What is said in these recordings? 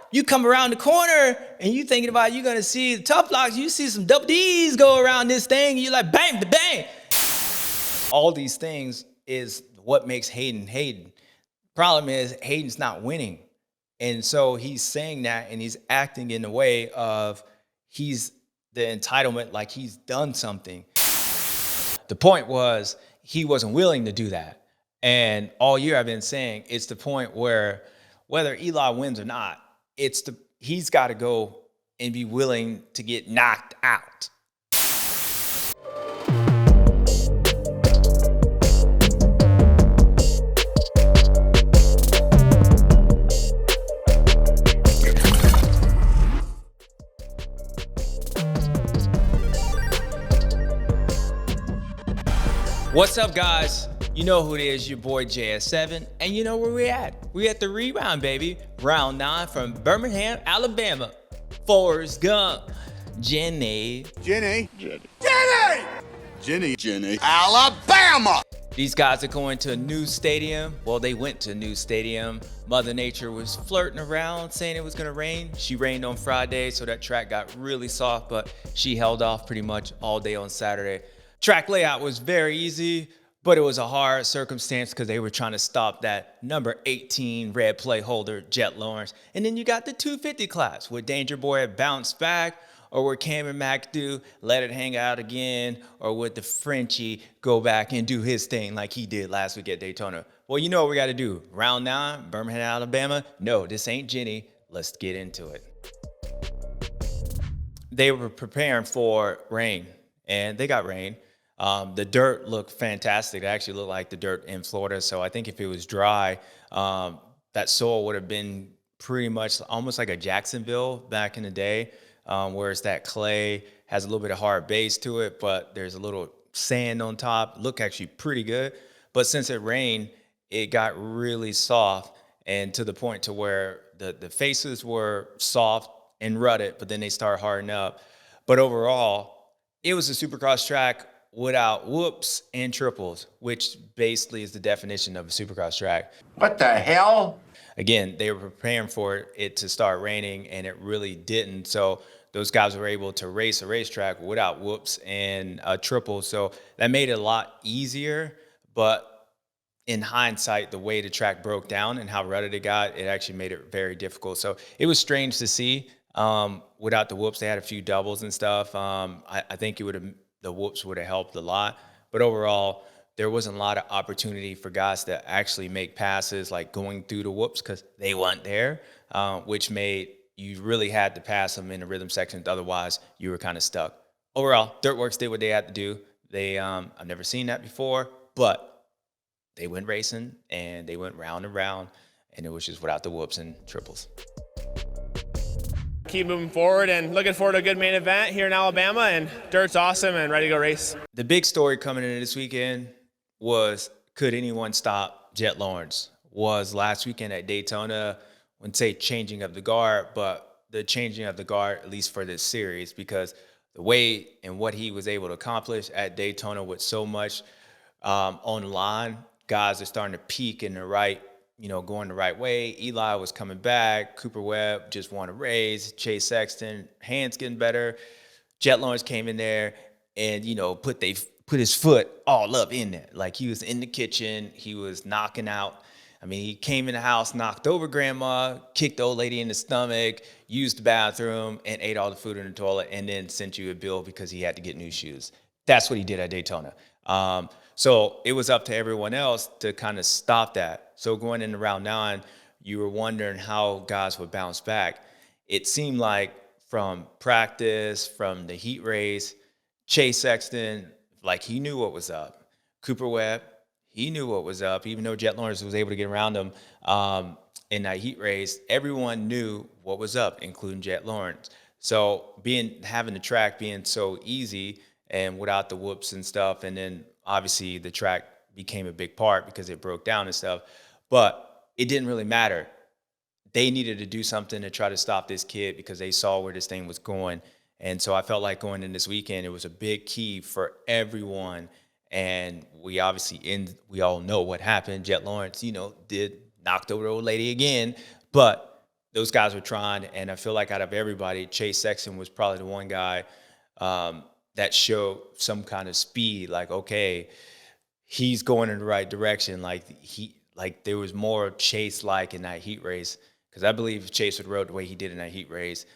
You come around the corner and you thinking about you're going to see the tough blocks. You see some double D's go around this thing. And you're like, bang, bang. All these things is what makes Haiden Haiden. Problem is Hayden's not winning. And so he's saying that and he's acting in a way of he's the entitlement, like he's done something. The point was he wasn't willing to do that. And all year I've been saying it's the point where whether Eli wins or not, he's got to go and be willing to get knocked out. What's up, guys? You know who it is, your boy JS7, and you know where we at. We at the rebound, baby. Round 9 from Birmingham, Alabama. Forrest Gump. Jenny, Alabama! These guys are going to a new stadium. Well, they went to a new stadium. Mother Nature was flirting around, saying it was gonna rain. She rained on Friday, so that track got really soft, but she held off pretty much all day on Saturday. Track layout was very easy, but it was a hard circumstance because they were trying to stop that number 18 red plate holder, Jett Lawrence. And then you got the 250 class where Danger Boy had bounced back, or would Cameron McAdoo let it hang out again, or would the Frenchie go back and do his thing like he did last week at Daytona? Well, you know what we got to do. Round 9, Birmingham, Alabama. No, this ain't Jenny. Let's get into it. They were preparing for rain, and they got rain. The dirt looked fantastic. It actually looked like the dirt in Florida. So I think if it was dry, that soil would have been pretty much almost like a Jacksonville back in the day, whereas that clay has a little bit of hard base to it, but there's a little sand on top. Look actually pretty good. But since it rained, it got really soft, and to the point to where the faces were soft and rutted, but then they started hardening up. But overall, it was a Supercross track without whoops and triples, which basically is the definition of a Supercross track. What the hell? Again, they were preparing for it to start raining, and it really didn't. So those guys were able to race a racetrack without whoops and triples. So that made it a lot easier. But in hindsight, the way the track broke down and how rutted it got, it actually made it very difficult. So it was strange to see. Without the whoops, they had a few doubles and stuff. I think the whoops would have helped a lot. But overall, there wasn't a lot of opportunity for guys to actually make passes, like going through the whoops, because they weren't there, which made you really had to pass them in the rhythm sections. Otherwise, you were kind of stuck. Overall, Dirtworks did what they had to do. I've never seen that before, but they went racing, and they went round and round, and it was just without the whoops and triples. Keep moving forward and looking forward to a good main event here in Alabama, and Dirt's awesome and ready to go race. The big story coming into this weekend was, could anyone stop Jett Lawrence? Was last weekend at Daytona, I wouldn't say changing of the guard, but the changing of the guard, at least for this series, because the way and what he was able to accomplish at Daytona with so much on the line, guys are starting to peak in the right, going the right way. Eli was coming back. Cooper Webb just won a race. Chase Sexton, hands getting better. Jett Lawrence came in there and, put his foot all up in there. Like he was in the kitchen. He was knocking out. I mean, he came in the house, knocked over grandma, kicked the old lady in the stomach, used the bathroom, and ate all the food in the toilet, and then sent you a bill because he had to get new shoes. That's what he did at Daytona. So it was up to everyone else to kind of stop that. So going into round 9, you were wondering how guys would bounce back. It seemed like from practice, from the heat race, Chase Sexton, like he knew what was up. Cooper Webb, he knew what was up. Even though Jett Lawrence was able to get around him in that heat race, everyone knew what was up, including Jett Lawrence. So having the track being so easy and without the whoops and stuff, and then obviously the track became a big part because it broke down and stuff, but it didn't really matter. They needed to do something to try to stop this kid because they saw where this thing was going. And so I felt like going in this weekend, it was a big key for everyone. And we all know what happened. Jett Lawrence, knocked over the old lady again. But those guys were trying, and I feel like out of everybody, Chase Sexton was probably the one guy that showed some kind of speed. Like, okay, he's going in the right direction. Like there was more Chase like in that heat race, because I believe if Chase would rode the way he did in that heat race,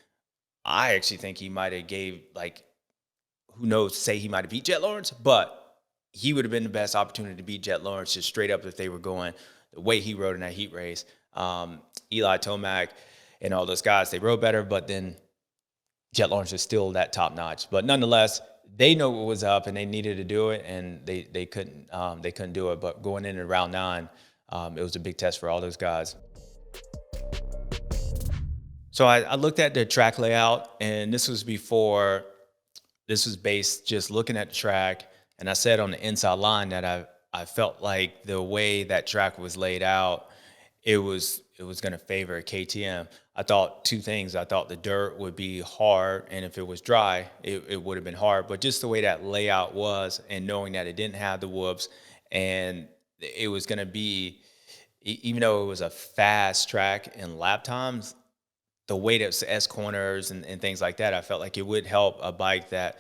I actually think he might have gave, like, who knows, say he might have beat Jett Lawrence, but he would have been the best opportunity to beat Jett Lawrence just straight up if they were going the way he rode in that heat race. Eli Tomac and all those guys, they rode better, but then Jett Lawrence is still that top notch. But nonetheless, they know what was up and they needed to do it, and they couldn't do it. But going into round 9, it was a big test for all those guys. So I looked at the track layout, and this was based just looking at the track. And I said on the inside line that I felt like the way that track was laid out, it was going to favor KTM. I thought 2 things. I thought the dirt would be hard, and if it was dry, it would have been hard. But just the way that layout was, and knowing that it didn't have the whoops, and it was going to be, even though it was a fast track in lap times, the way that it's S corners and things like that, I felt like it would help a bike that,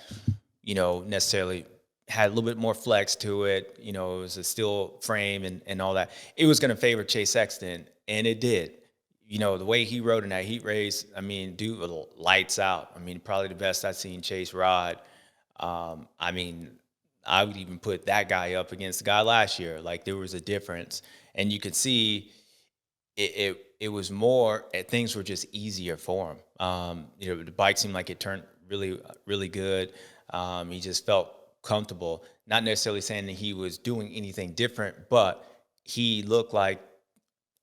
necessarily had a little bit more flex to it. It was a steel frame and all that. It was going to favor Chase Sexton, and it did. The way he rode in that heat race, I mean, dude, lights out. I mean, probably the best I've seen Chase ride. I mean, I would even put that guy up against the guy last year. Like, there was a difference, and you could see it was more, things were just easier for him. The bike seemed like it turned really, really good. He just felt comfortable. Not necessarily saying that he was doing anything different, but he looked like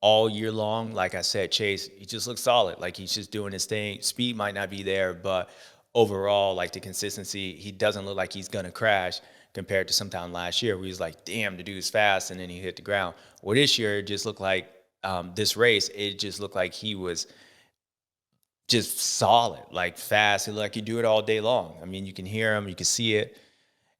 all year long, like I said, Chase, he just looks solid. Like, he's just doing his thing. Speed might not be there, but overall, like, the consistency, he doesn't look like he's going to crash compared to sometime last year where he's like, damn, the dude's fast, and then he hit the ground. Well, this year, it just looked like, this race, it just looked like he was just solid, like fast. It looked like he do it all day long. I mean, you can hear him, you can see it.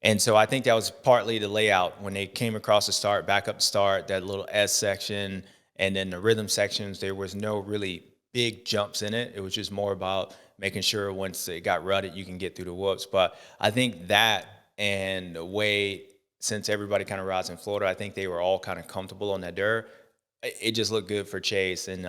And so I think that was partly the layout. When they came across the start, back up the start, that little S section, and then the rhythm sections, there was no really big jumps in it. It was just more about making sure once it got rutted, you can get through the whoops. But I think that, and the way, since everybody kind of rides in Florida, I think they were all kind of comfortable on that dirt. It just looked good for Chase. And,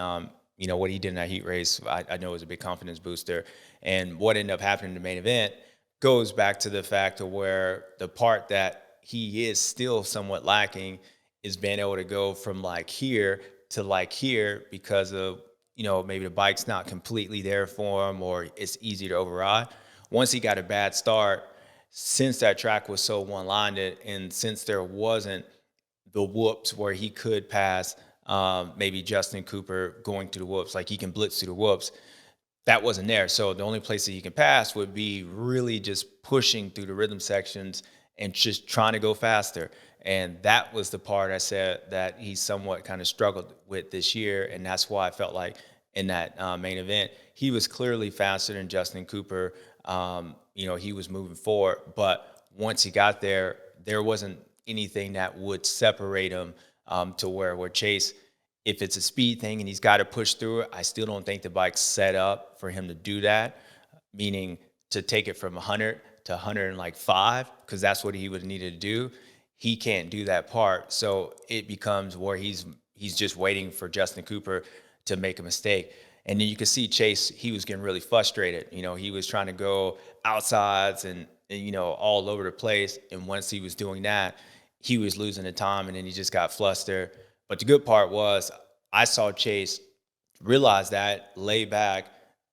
what he did in that heat race, I know was a big confidence booster. And what ended up happening in the main event goes back to the fact of where the part that he is still somewhat lacking is being able to go from like here to like here, because of, maybe the bike's not completely there for him, or it's easy to override. Once he got a bad start, since that track was so one-lined, and since there wasn't the whoops where he could pass maybe Justin Cooper going to the whoops, like he can blitz through the whoops, that wasn't there. So the only place that he can pass would be really just pushing through the rhythm sections and just trying to go faster. And that was the part I said that he somewhat kind of struggled with this year. And that's why I felt like in that main event, he was clearly faster than Justin Cooper. He was moving forward. But once he got there, there wasn't anything that would separate him to where Chase, if it's a speed thing and he's got to push through it, I still don't think the bike's set up for him to do that, meaning to take it from 100 to 105, because that's what he would need to do. He can't do that part. So it becomes where he's just waiting for Justin Cooper to make a mistake. And then you can see Chase, he was getting really frustrated. He was trying to go outsides and all over the place. And once he was doing that, he was losing the time, and then he just got flustered. But the good part was I saw Chase realize that, lay back,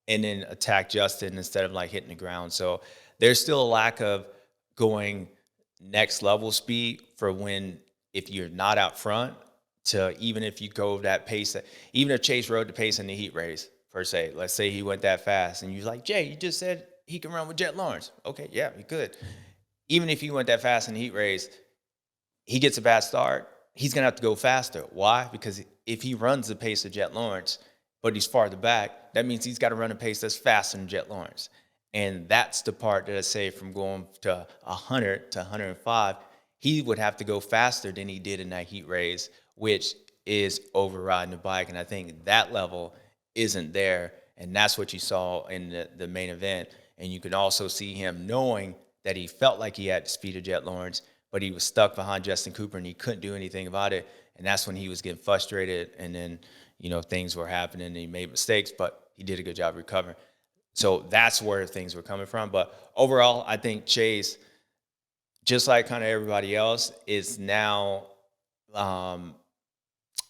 and then attack Justin instead of like hitting the ground. So there's still a lack of going next level speed for if you're not out front, to even if you go that pace, even if Chase rode the pace in the heat race, per se, let's say he went that fast and you're like, Jay, you just said he can run with Jett Lawrence. Okay, yeah, he could. Even if he went that fast in the heat race, he gets a bad start, he's going to have to go faster. Why? Because if he runs the pace of Jett Lawrence, but he's farther back, that means he's got to run a pace that's faster than Jett Lawrence. And that's the part that I say, from going to 100 to 105, he would have to go faster than he did in that heat race, which is overriding the bike. And I think that level isn't there. And that's what you saw in the main event. And you can also see him knowing that he felt like he had the speed of Jett Lawrence, but he was stuck behind Justin Cooper and he couldn't do anything about it. And that's when he was getting frustrated. And then, things were happening and he made mistakes, but he did a good job recovering. So that's where things were coming from. But overall, I think Chase, just like kind of everybody else, is now, I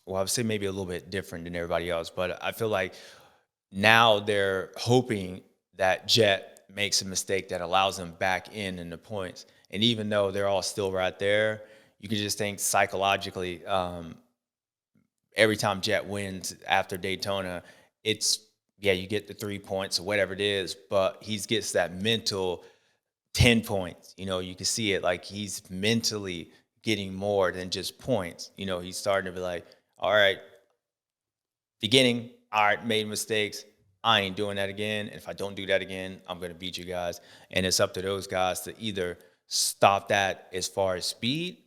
would say maybe a little bit different than everybody else. But I feel like now they're hoping that Jett makes a mistake that allows them back in the points. And even though they're all still right there, you can just think psychologically, every time Jett wins after Daytona, you get the 3 points or whatever it is, but he gets that mental 10 points. You can see it, like he's mentally getting more than just points. He's starting to be like, all right, beginning, all right, made mistakes. I ain't doing that again. And if I don't do that again, I'm going to beat you guys. And it's up to those guys to either stop that as far as speed.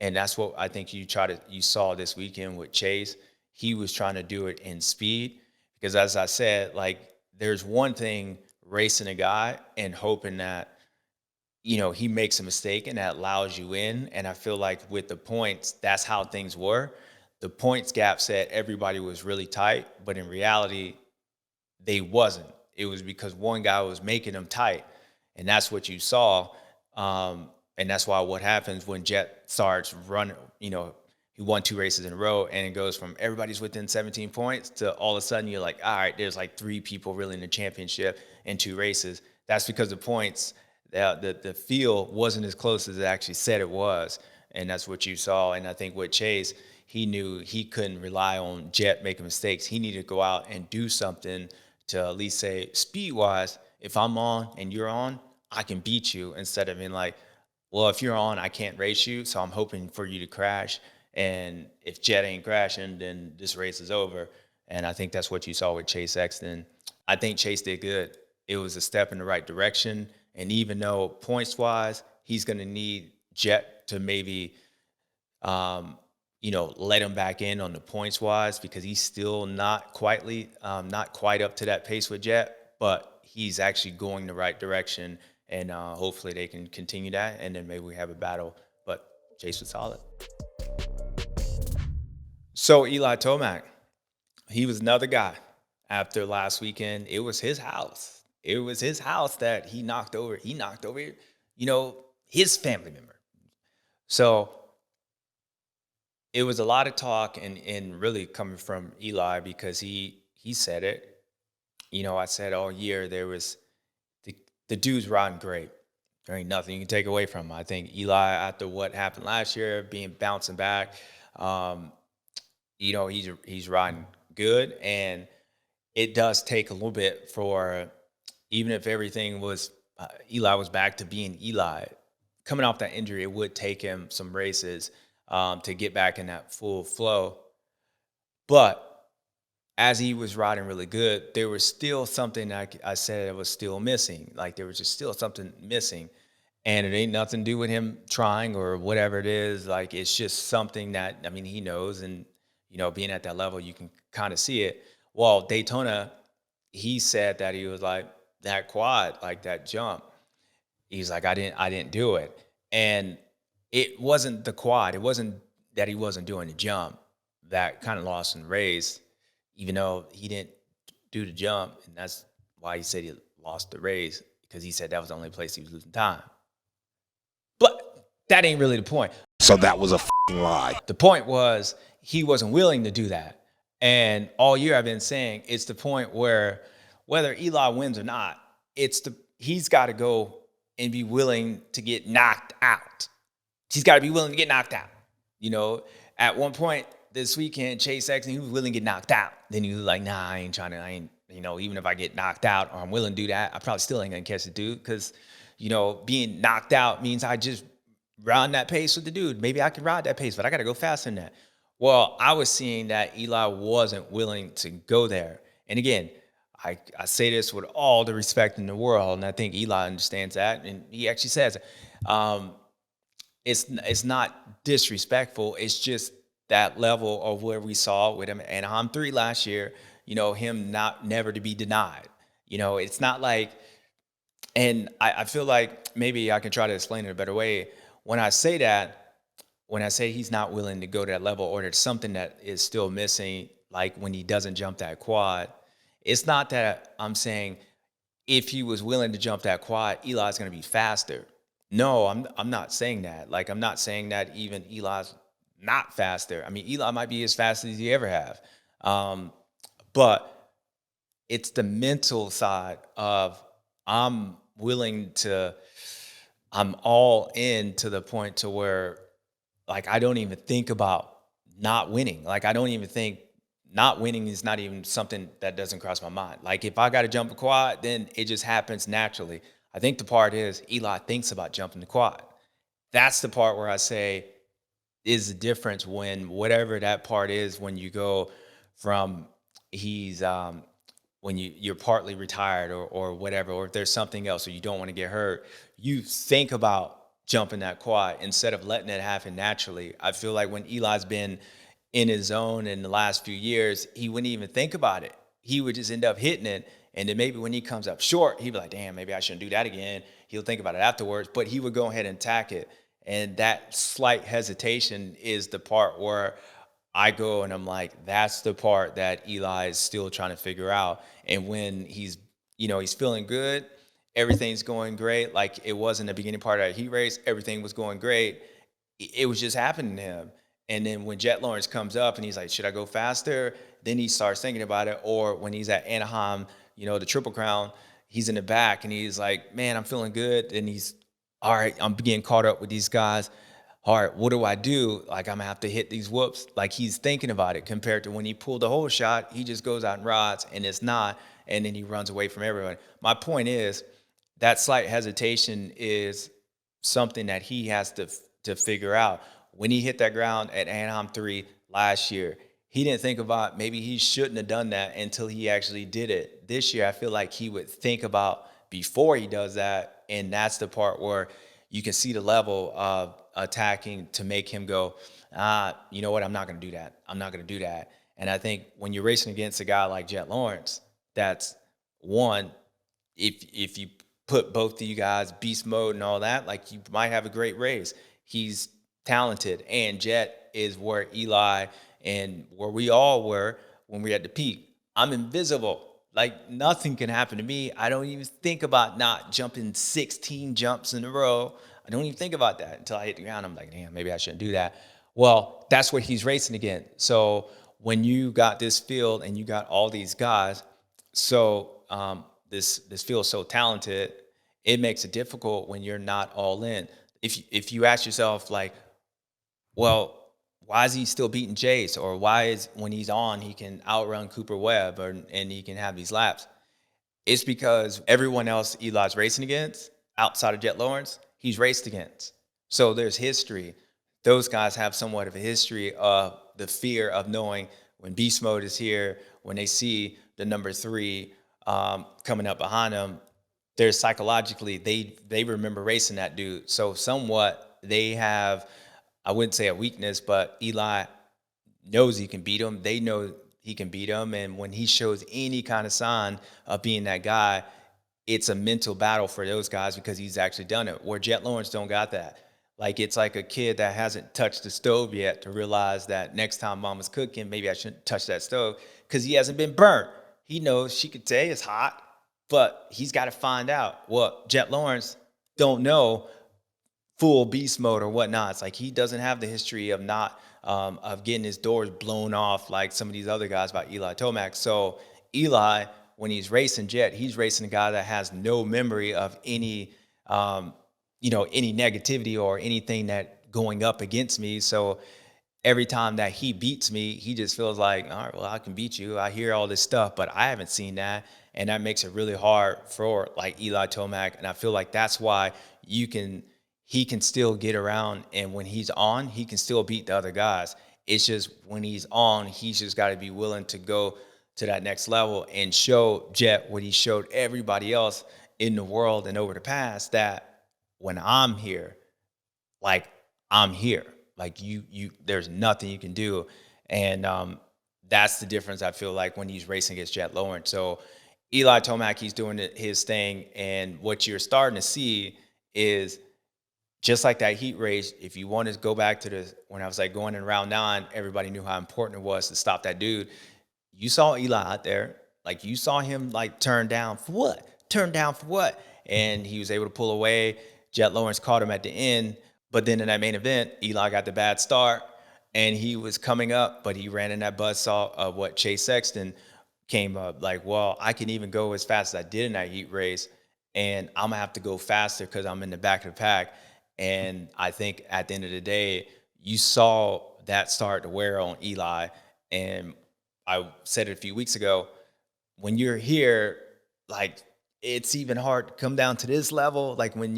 And that's what I think you saw this weekend with Chase. He was trying to do it in speed because, as I said, like there's one thing racing a guy and hoping that, he makes a mistake and that allows you in. And I feel like with the points, that's how things were. The points gap said everybody was really tight, but in reality, they wasn't. It was because one guy was making them tight, and that's what you saw. And that's why what happens when Jett starts running, he won 2 races in a row, and it goes from everybody's within 17 points to all of a sudden you're like, all right, there's like 3 people really in the championship in 2 races. That's because the points, the field wasn't as close as it actually said it was, and that's what you saw. And I think with Chase, he knew he couldn't rely on Jett making mistakes. He needed to go out and do something to at least say, speed-wise, if I'm on and you're on, I can beat you, instead of being like, well, if you're on, I can't race you, so I'm hoping for you to crash. And if Jett ain't crashing, then this race is over. And I think that's what you saw with Chase Sexton. I think Chase did good. It was a step in the right direction. And even though points-wise, he's going to need Jett to maybe let him back in on the points-wise, because he's still not quite up to that pace with Jett, but he's actually going the right direction, and hopefully they can continue that, and then maybe we have a battle. But Chase was solid. So Eli Tomac, he was another guy. After last weekend, it was his house. It was his house that he knocked over. He knocked over, his family member. So it was a lot of talk and really coming from Eli, because he said it. I said all year there was the dude's riding great. There ain't nothing you can take away from him. I think Eli, after what happened last year, bouncing back, he's riding good, and it does take a little bit for, even if everything was Eli was back to being Eli, coming off that injury, it would take him some races to get back in that full flow. But as he was riding really good, there was still something I said that was still missing. Like there was just still something missing. And it ain't nothing to do with him trying or whatever it is. Like it's just something that, he knows. And, being at that level, you can kind of see it. Well, Daytona, he said that he was like, that quad, like that jump. He's like, I didn't do it. And it wasn't the quad. It wasn't that he wasn't doing the jump that kind of lost in the race, even though he didn't do the jump. And that's why he said he lost the race, because he said that was the only place he was losing time. But that ain't really the point. So that was a f***ing lie. The point was he wasn't willing to do that. And all year I've been saying it's the point where whether Eli wins or not, he's got to go and be willing to get knocked out. He's got to be willing to get knocked out. At one point this weekend, Chase Sexton, he was willing to get knocked out. Then he was like, nah, even if I get knocked out or I'm willing to do that, I probably still ain't going to catch the dude, because, being knocked out means I just ride that pace with the dude. Maybe I can ride that pace, but I got to go faster than that. Well, I was seeing that Eli wasn't willing to go there. And again, I say this with all the respect in the world, and I think Eli understands that, and he actually says it. It's not disrespectful. It's just that level of where we saw with him at Anaheim 3 last year. him never to be denied. It's not like, and I feel like maybe I can try to explain it a better way. When I say that, when I say he's not willing to go to that level, or there's something that is still missing, like when he doesn't jump that quad, it's not that I'm saying if he was willing to jump that quad, Eli's going to be faster. No, I'm not saying that. Like, I'm not saying that even Eli's not faster. I mean, Eli might be as fast as he ever have. But it's the mental side of I'm all in to the point to where, like, I don't even think about not winning. Like, I don't even think not winning is not even something that doesn't cross my mind. Like, if I got to jump a quad, then it just happens naturally. I think the part is Eli thinks about jumping the quad. That's the part where I say is the difference when whatever that part is, when you go from when you're partly retired or whatever, or if there's something else or you don't want to get hurt, you think about jumping that quad instead of letting it happen naturally. I feel like when Eli's been in his zone in the last few years, he wouldn't even think about it. He would just end up hitting it. And then maybe when he comes up short, he'd be like, damn, maybe I shouldn't do that again. He'll think about it afterwards, but he would go ahead and attack it. And that slight hesitation is the part where I go and I'm like, that's the part that Eli is still trying to figure out. And when he's feeling good, everything's going great. Like, it wasn't the beginning part of that heat race. Everything was going great. It was just happening to him. And then when Jett Lawrence comes up and he's like, should I go faster? Then he starts thinking about it. Or when he's at Anaheim, the Triple Crown, he's in the back and he's like, man, I'm feeling good. And he's, all right, I'm getting caught up with these guys. All right, what do I do? Like, I'm going to have to hit these whoops. Like, he's thinking about it compared to when he pulled the whole shot, he just goes out and rods and it's not. And then he runs away from everyone. My point is that slight hesitation is something that he has to figure out. When he hit that ground at Anaheim 3 last year, he didn't think about maybe he shouldn't have done that until he actually did it. This year, I feel like he would think about before he does that, and that's the part where you can see the level of attacking to make him go, you know what, I'm not going to do that. I'm not going to do that. And I think when you're racing against a guy like Jett Lawrence, that's one, if you put both of you guys beast mode and all that, like, you might have a great race. He's talented, and Jett is where Eli and where we all were when we were at the peak. I'm invisible. Like, nothing can happen to me. I don't even think about not jumping 16 jumps in a row. I don't even think about that until I hit the ground. I'm like, damn, maybe I shouldn't do that. Well, that's what he's racing again. So when you got this field and you got all these guys, so this field is so talented, it makes it difficult when you're not all in. If you ask yourself, like, well, why is he still beating Chase? Or why is, when he's on, he can outrun Cooper Webb and he can have these laps? It's because everyone else Eli's racing against, outside of Jett Lawrence, he's raced against. So there's history. Those guys have somewhat of a history of the fear of knowing when beast mode is here, when they see the number 3 coming up behind them, they're psychologically, they remember racing that dude. So somewhat they have, I wouldn't say a weakness, but Eli knows he can beat him. They know he can beat him. And when he shows any kind of sign of being that guy, it's a mental battle for those guys because he's actually done it. Where Jett Lawrence don't got that. Like, it's like a kid that hasn't touched the stove yet to realize that next time mama's cooking, maybe I shouldn't touch that stove because he hasn't been burnt. He knows she could say it's hot, but he's got to find out. Well, Jett Lawrence don't know full beast mode or whatnot. It's like he doesn't have the history of not of getting his doors blown off like some of these other guys by Eli Tomac. So Eli, when he's racing Jett, he's racing a guy that has no memory of any any negativity or anything that going up against me. So every time that he beats me, he just feels like, all right, well, I can beat you. I hear all this stuff, but I haven't seen that. And that makes it really hard for like Eli Tomac. And I feel like that's why he can still get around. And when he's on, he can still beat the other guys. It's just when he's on, he's just got to be willing to go to that next level and show Jett what he showed everybody else in the world and over the past, that when I'm here, like, I'm here. Like, you there's nothing you can do. And that's the difference, I feel like, when he's racing against Jett Lawrence. So Eli Tomac, he's doing his thing. And what you're starting to see is just like that heat race, if you want to go back to when I was like going in round 9, everybody knew how important it was to stop that dude. You saw Eli out there. Like, you saw him, like, turn down for what? Turn down for what? And he was able to pull away. Jett Lawrence caught him at the end. But then in that main event, Eli got the bad start, and he was coming up, but he ran in that buzzsaw of what Chase Sexton came up. Like, well, I can even go as fast as I did in that heat race, and I'm going to have to go faster because I'm in the back of the pack. And I think at the end of the day, you saw that start to wear on Eli. And I said it a few weeks ago, when you're here, like, it's even hard to come down to this level. Like, when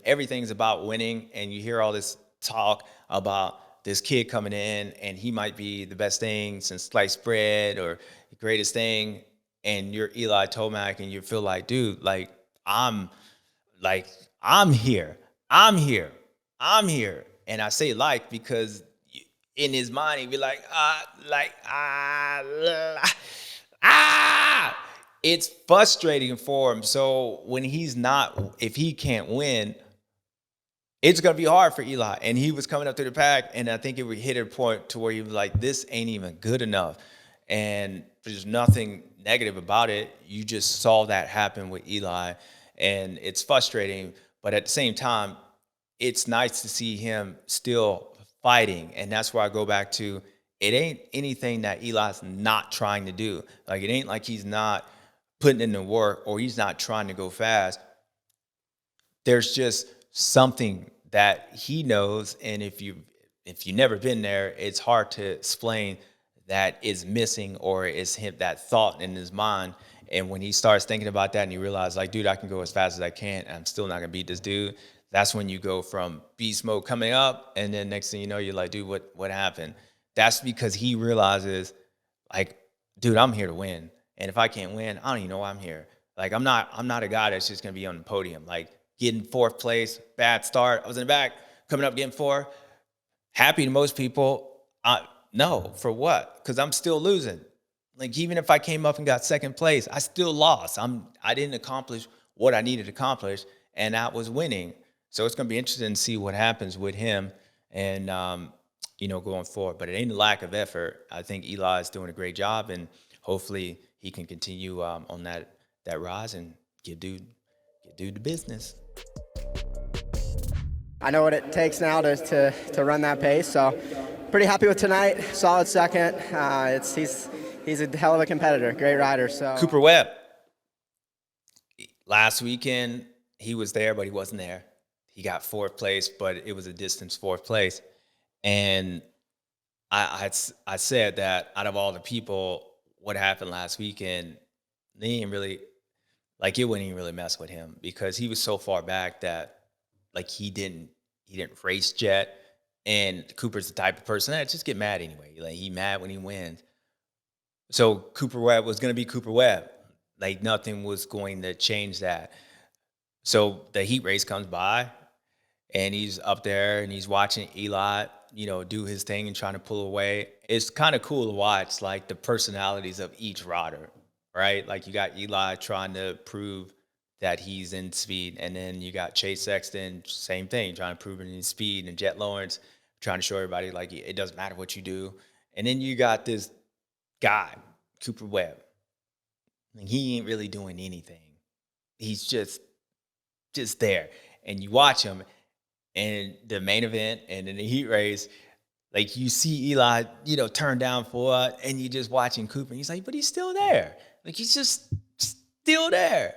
everything's about winning and you hear all this talk about this kid coming in and he might be the best thing since sliced bread or the greatest thing, and you're Eli Tomac and you feel like, dude, like, I'm here. And I say like because in his mind, he'd be like, It's frustrating for him. So when if he can't win, it's going to be hard for Eli. And he was coming up to the pack, and I think it would hit a point to where he was like, this ain't even good enough. And there's nothing negative about it. You just saw that happen with Eli, and it's frustrating. But at the same time, it's nice to see him still fighting. And that's where I go back to, it ain't anything that Eli's not trying to do. Like, it ain't like he's not putting in the work or he's not trying to go fast. There's just something that he knows. And if you've never been there, it's hard to explain that is missing or is him, that thought in his mind. And when he starts thinking about that and he realizes, like, dude, I can go as fast as I can and I'm still not going to beat this dude. That's when you go from beast mode coming up, and then next thing you know, you're like, dude, what happened? That's because he realizes, like, dude, I'm here to win. And if I can't win, I don't even know why I'm here. Like, I'm not a guy that's just going to be on the podium. Like, getting 4th place, bad start. I was in the back, coming up, getting 4. Happy to most people. No, for what? Because I'm still losing. Like, even if I came up and got 2nd place, I still lost. I didn't accomplish what I needed to accomplish, and that was winning. So it's going to be interesting to see what happens with him and, going forward. But it ain't a lack of effort. I think Eli is doing a great job, and hopefully he can continue on that rise and give dude the business. I know what it takes now to run that pace, so pretty happy with tonight. Solid 2nd. He's a hell of a competitor, great rider. So Cooper Webb. Last weekend he was there, but he wasn't there. He got 4th place, but it was a distance 4th place. And I said that out of all the people, what happened last weekend, they didn't really, like, it wouldn't even really mess with him because he was so far back that, like, he didn't race Jett. And Cooper's the type of person that just get mad anyway. Like, he mad when he wins. So Cooper Webb was going to be Cooper Webb. Like, nothing was going to change that. So the heat race comes by, and he's up there, and he's watching Eli, do his thing and trying to pull away. It's kind of cool to watch, like, the personalities of each rider, right? Like, you got Eli trying to prove that he's in speed, and then you got Chase Sexton, same thing, trying to prove it in speed, and Jett Lawrence trying to show everybody, like, it doesn't matter what you do. And then you got this guy, Cooper Webb. Like, he ain't really doing anything. He's just there. And you watch him, and the main event and in the heat race, like, you see Eli, turn down for what, and you just watching Cooper, and he's like, but he's still there. Like, he's just still there.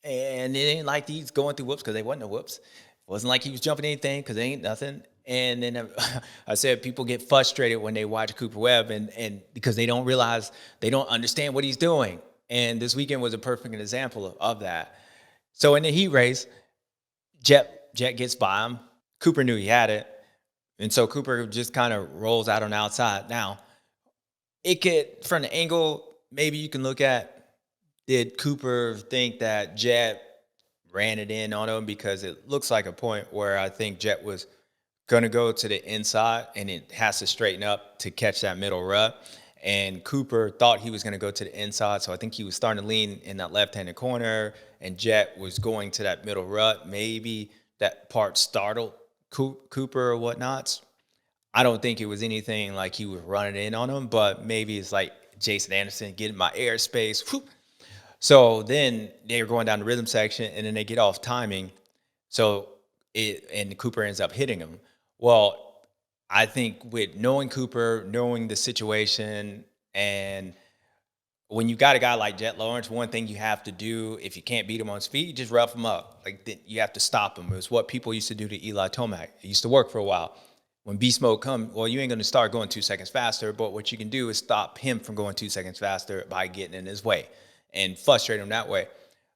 And it ain't like he's going through whoops because they wasn't no whoops. It wasn't like he was jumping anything because there ain't nothing. And then I said people get frustrated when they watch Cooper Webb and because they don't realize, they don't understand what he's doing. And this weekend was a perfect example of that. So in the heat race, Jett gets by him. Cooper knew he had it. And so Cooper just kind of rolls out on the outside. Now, it could, from the angle, maybe you can look at, did Cooper think that Jett ran it in on him? Because it looks like a point where I think Jett was going to go to the inside, and it has to straighten up to catch that middle rut. And Cooper thought he was going to go to the inside, so I think he was starting to lean in that left-handed corner, and Jett was going to that middle rut. Maybe that part startled Cooper or whatnots. I don't think it was anything like he was running in on him, but maybe it's like Jason Anderson getting my airspace. Whoop. So then they were going down the rhythm section, and then they get off timing. So and Cooper ends up hitting him. Well, I think with knowing Cooper, knowing the situation, and when you got a guy like Jett Lawrence, one thing you have to do, if you can't beat him on his feet, you just rough him up. Like, you have to stop him. It was what people used to do to Eli Tomac. It used to work for a while. When beast mode come, well, you ain't going to start going 2 seconds faster, but what you can do is stop him from going 2 seconds faster by getting in his way and frustrate him that way.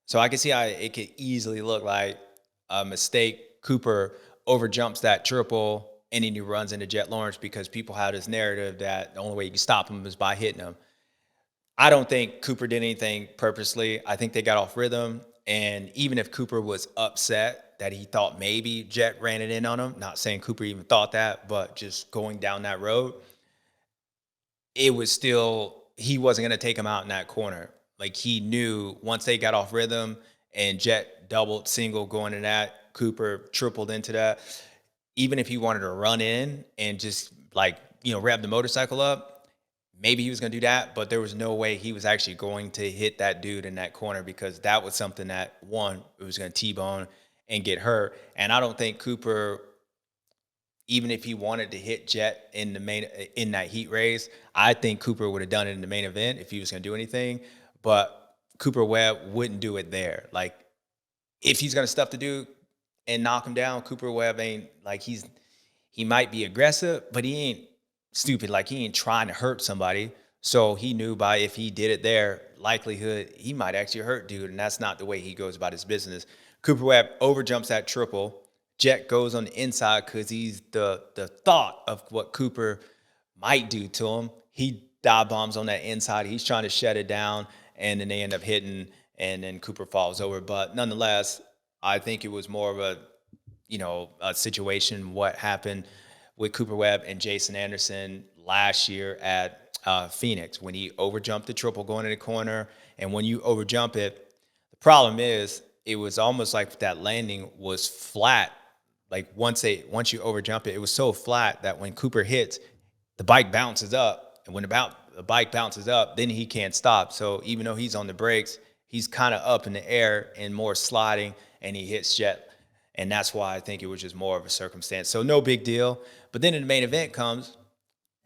So I can see how it could easily look like a mistake. Cooper overjumps that triple, and then he runs into Jett Lawrence because people have this narrative that the only way you can stop him is by hitting him. I don't think Cooper did anything purposely. I think they got off rhythm. And even if Cooper was upset that he thought maybe Jett ran it in on him, not saying Cooper even thought that, but just going down that road, it was still, he wasn't going to take him out in that corner. Like, he knew once they got off rhythm and Jett doubled, single going to that, Cooper tripled into that. Even if he wanted to run in and just, like, rev the motorcycle up, maybe he was going to do that, but there was no way he was actually going to hit that dude in that corner, because that was something that, one, it was going to T-bone and get hurt. And I don't think Cooper, even if he wanted to hit Jett in that heat race, I think Cooper would have done it in the main event if he was going to do anything. But Cooper Webb wouldn't do it there. Like, if he's going to stuff the dude and knock him down, Cooper Webb ain't, like, he might be aggressive, but he ain't stupid. Like, he ain't trying to hurt somebody. So he knew if he did it there, likelihood he might actually hurt dude, and that's not the way he goes about his business. Cooper Webb overjumps that triple. Jett goes on the inside because he's the thought of what Cooper might do to him. He dive bombs on that inside. He's trying to shut it down, and then they end up hitting, and then Cooper falls over. But nonetheless, I think it was more of a situation what happened with Cooper Webb and Jason Anderson last year at Phoenix when he overjumped the triple going in the corner. And when you overjump it, the problem is it was almost like that landing was flat. Like, once you overjump it, it was so flat that when Cooper hits, the bike bounces up. And when the bike bounces up, then he can't stop. So even though he's on the brakes, he's kind of up in the air and more sliding, and he hits Jett. And that's why I think it was just more of a circumstance. So no big deal. But then the main event comes,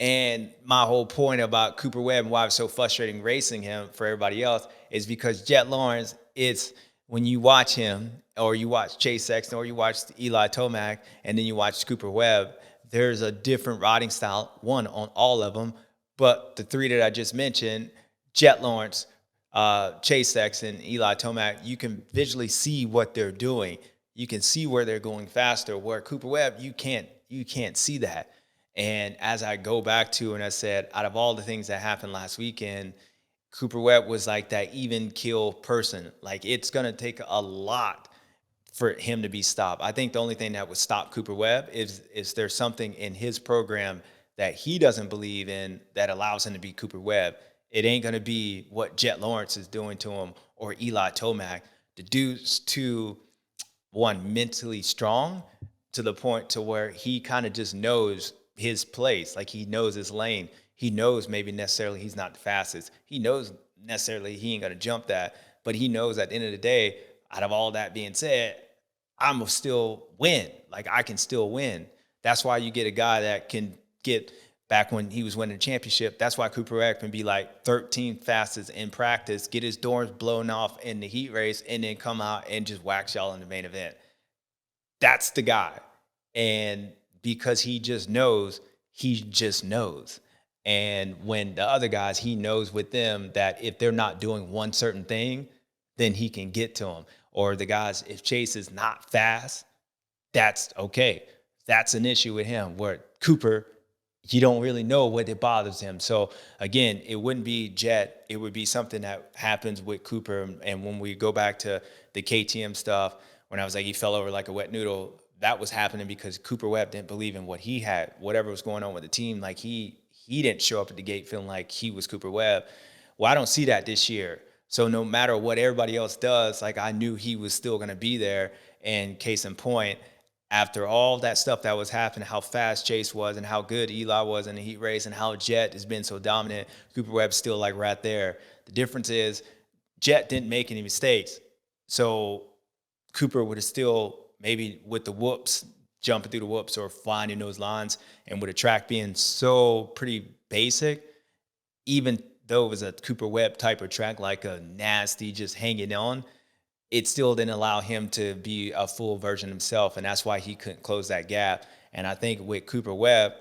and my whole point about Cooper Webb and why it's so frustrating racing him for everybody else is because Jett Lawrence, it's when you watch him, or you watch Chase Sexton, or you watch Eli Tomac, and then you watch Cooper Webb, there's a different riding style, one on all of them. But the three that I just mentioned, Jett Lawrence, Chase Sexton, Eli Tomac, you can visually see what they're doing. You can see where they're going faster. Where Cooper Webb, you can't see that. And as I go back to, and I said, out of all the things that happened last weekend, Cooper Webb was like that even kill person. Like, it's going to take a lot for him to be stopped. I think the only thing that would stop Cooper Webb is there's something in his program that he doesn't believe in that allows him to be Cooper Webb. It ain't going to be what Jett Lawrence is doing to him or Eli Tomac. The dude's too, one, mentally strong to the point to where he kind of just knows his place. Like, he knows his lane. He knows maybe necessarily he's not the fastest. He knows necessarily he ain't going to jump that. But he knows at the end of the day, out of all that being said, I'm going to still win. Like, I can still win. That's why you get a guy that can get, back when he was winning the championship, that's why Cooper Webb can be like 13th fastest in practice, get his doors blown off in the heat race, and then come out and just wax y'all in the main event. That's the guy. And because he just knows. And when the other guys, he knows with them that if they're not doing one certain thing, then he can get to them. Or the guys, if Chase is not fast, that's okay. That's an issue with him. Where Cooper, you don't really know what it bothers him. So again, it wouldn't be Jett. It would be something that happens with Cooper. And when we go back to the KTM stuff, when I was like, he fell over like a wet noodle, that was happening because Cooper Webb didn't believe in what he had, whatever was going on with the team. Like he didn't show up at the gate feeling like he was Cooper Webb. Well, I don't see that this year. So no matter what everybody else does, like I knew he was still going to be there. And case in point, after all that stuff that was happening, how fast Chase was and how good Eli was in the heat race and how Jett has been so dominant, Cooper Webb's still like right there. The difference is Jett didn't make any mistakes. So Cooper would have still, maybe with the whoops, jumping through the whoops or finding those lines, and with the track being so pretty basic, even though it was a Cooper Webb type of track, like a nasty just hanging on, it still didn't allow him to be a full version himself, and that's why he couldn't close that gap. And I think with Cooper Webb,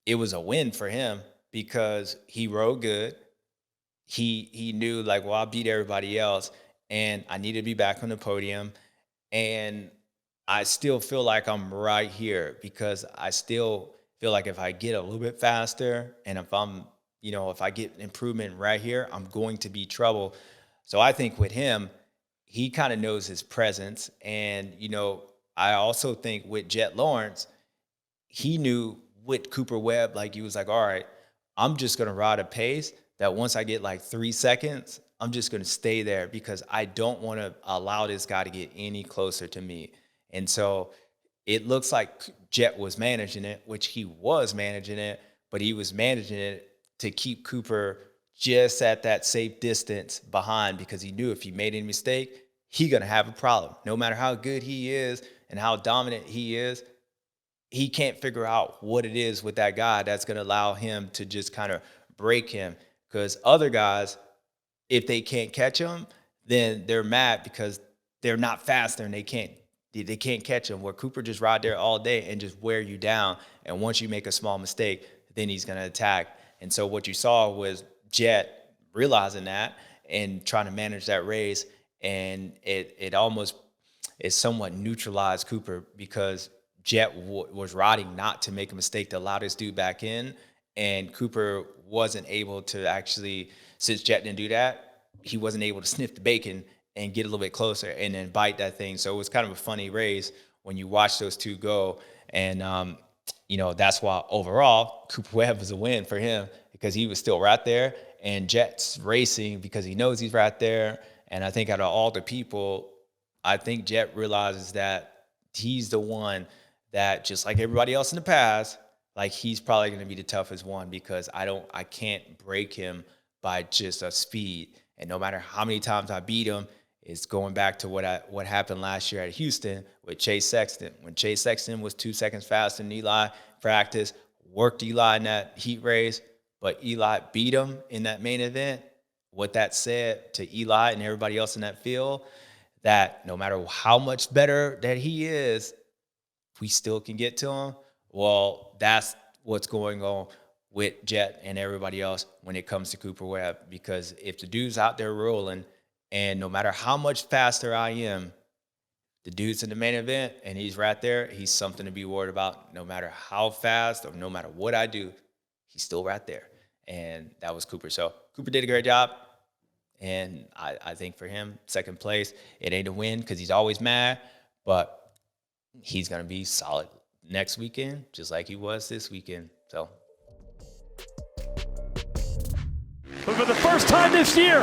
it was a win for him because he rode good. He knew, like, well, I beat everybody else, and I need to be back on the podium. And I still feel like I'm right here because I still feel like if I get a little bit faster and if I get improvement right here, I'm going to be trouble. So I think with him, he kind of knows his presence. And, I also think with Jett Lawrence, he knew with Cooper Webb, like he was like, all right, I'm just going to ride a pace that once I get like 3 seconds, I'm just going to stay there because I don't want to allow this guy to get any closer to me. And so it looks like Jett was managing it, which he was managing it, but he was managing it to keep Cooper just at that safe distance behind because he knew if he made any mistake, he going to have a problem. No matter how good he is and how dominant he is, he can't figure out what it is with that guy that's going to allow him to just kind of break him. Because other guys, if they can't catch him, then they're mad because they're not faster and they can't catch him. Where Cooper just ride there all day and just wear you down. And once you make a small mistake, then he's going to attack. And so what you saw was Jett realizing that and trying to manage that race, and it somewhat neutralized Cooper because Jett was riding not to make a mistake to allow this dude back in, and Cooper wasn't able to actually, since Jett didn't do that, he wasn't able to sniff the bacon and get a little bit closer and then bite that thing. So it was kind of a funny race when you watch those two go. And, that's why overall Cooper Webb was a win for him because he was still right there, and Jett's racing because he knows he's right there. And I think out of all the people, I think Jett realizes that he's the one that, just like everybody else in the past, like he's probably going to be the toughest one because I can't break him by just a speed. And no matter how many times I beat him, it's going back to what happened last year at Houston with Chase Sexton. When Chase Sexton was 2 seconds faster than Eli, practice, worked Eli in that heat race, but Eli beat him in that main event. What that said to Eli and everybody else in that field, that no matter how much better that he is, we still can get to him. Well, that's what's going on with Jett and everybody else when it comes to Cooper Webb, because if the dude's out there rolling, and no matter how much faster I am, the dude's in the main event and he's right there, he's something to be worried about. No matter how fast or no matter what I do, he's still right there. And that was Cooper. So Cooper did a great job. And I think for him, second place, it ain't a win because he's always mad, but he's going to be solid next weekend, just like he was this weekend. So. But for the first time this year,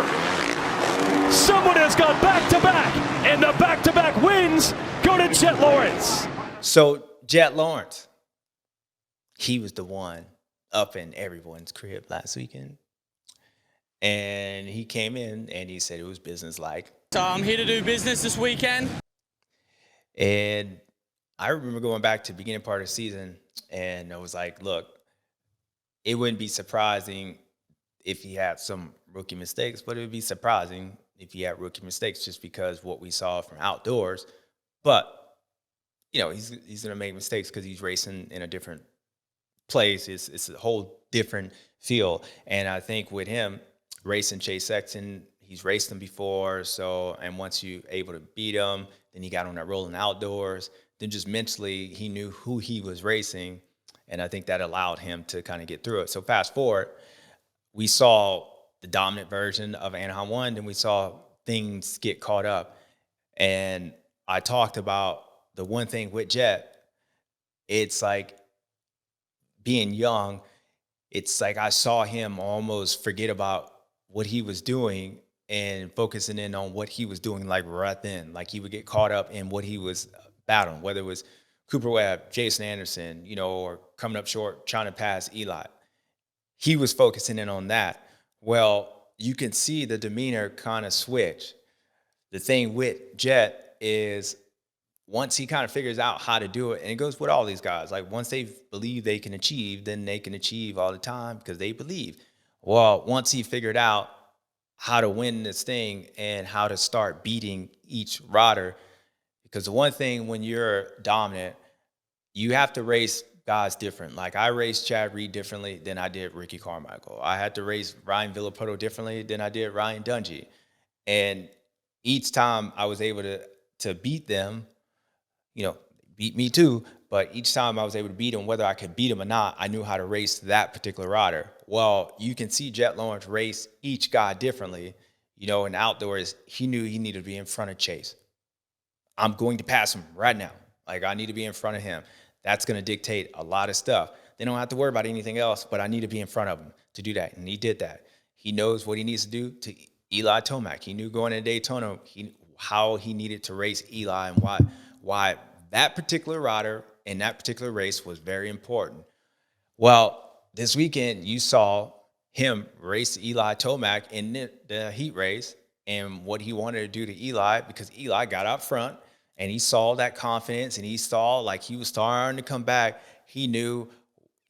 someone has gone back-to-back, and the back-to-back wins go to Jett Lawrence. So Jett Lawrence, he was the one up in everyone's crib last weekend. And he came in and he said it was business-like. So I'm here to do business this weekend. And I remember going back to the beginning part of the season, and I was like, look, it wouldn't be surprising if he had some rookie mistakes, but it would be surprising if he had rookie mistakes just because what we saw from outdoors. But, he's going to make mistakes because he's racing in a different place. It's a whole different feel. And I think with him, racing Chase Sexton, he's raced him before. So, and once you're able to beat him, then he got on that rolling outdoors. Then just mentally, he knew who he was racing. And I think that allowed him to kind of get through it. So fast forward, we saw the dominant version of Anaheim 1, then we saw things get caught up. And I talked about the one thing with Jett, it's like being young, it's like I saw him almost forget about what he was doing and focusing in on what he was doing like right then. Like he would get caught up in what he was battling, whether it was Cooper Webb, Jason Anderson, or coming up short, trying to pass Eli. He was focusing in on that. Well, you can see the demeanor kind of switch. The thing with Jett is once he kind of figures out how to do it, and it goes with all these guys, like once they believe they can achieve, then they can achieve all the time because they believe. Well, once he figured out how to win this thing and how to start beating each rider, because the one thing when you're dominant, you have to race guys different. Like I raced Chad Reed differently than I did Ricky Carmichael. I had to race Ryan Villapoto differently than I did Ryan Dungey. And each time I was able to beat them, beat me too, but each time I was able to beat him, whether I could beat him or not, I knew how to race that particular rider. Well, you can see Jett Lawrence race each guy differently. In outdoors, he knew he needed to be in front of Chase. I'm going to pass him right now. Like I need to be in front of him. That's going to dictate a lot of stuff. They don't have to worry about anything else, but I need to be in front of him to do that. And he did that. He knows what he needs to do to Eli Tomac. He knew going into Daytona how he needed to race Eli and why that particular rider in that particular race was very important. Well, this weekend you saw him race Eli Tomac in the heat race and what he wanted to do to Eli, because Eli got out front and he saw that confidence and he saw like he was starting to come back. He knew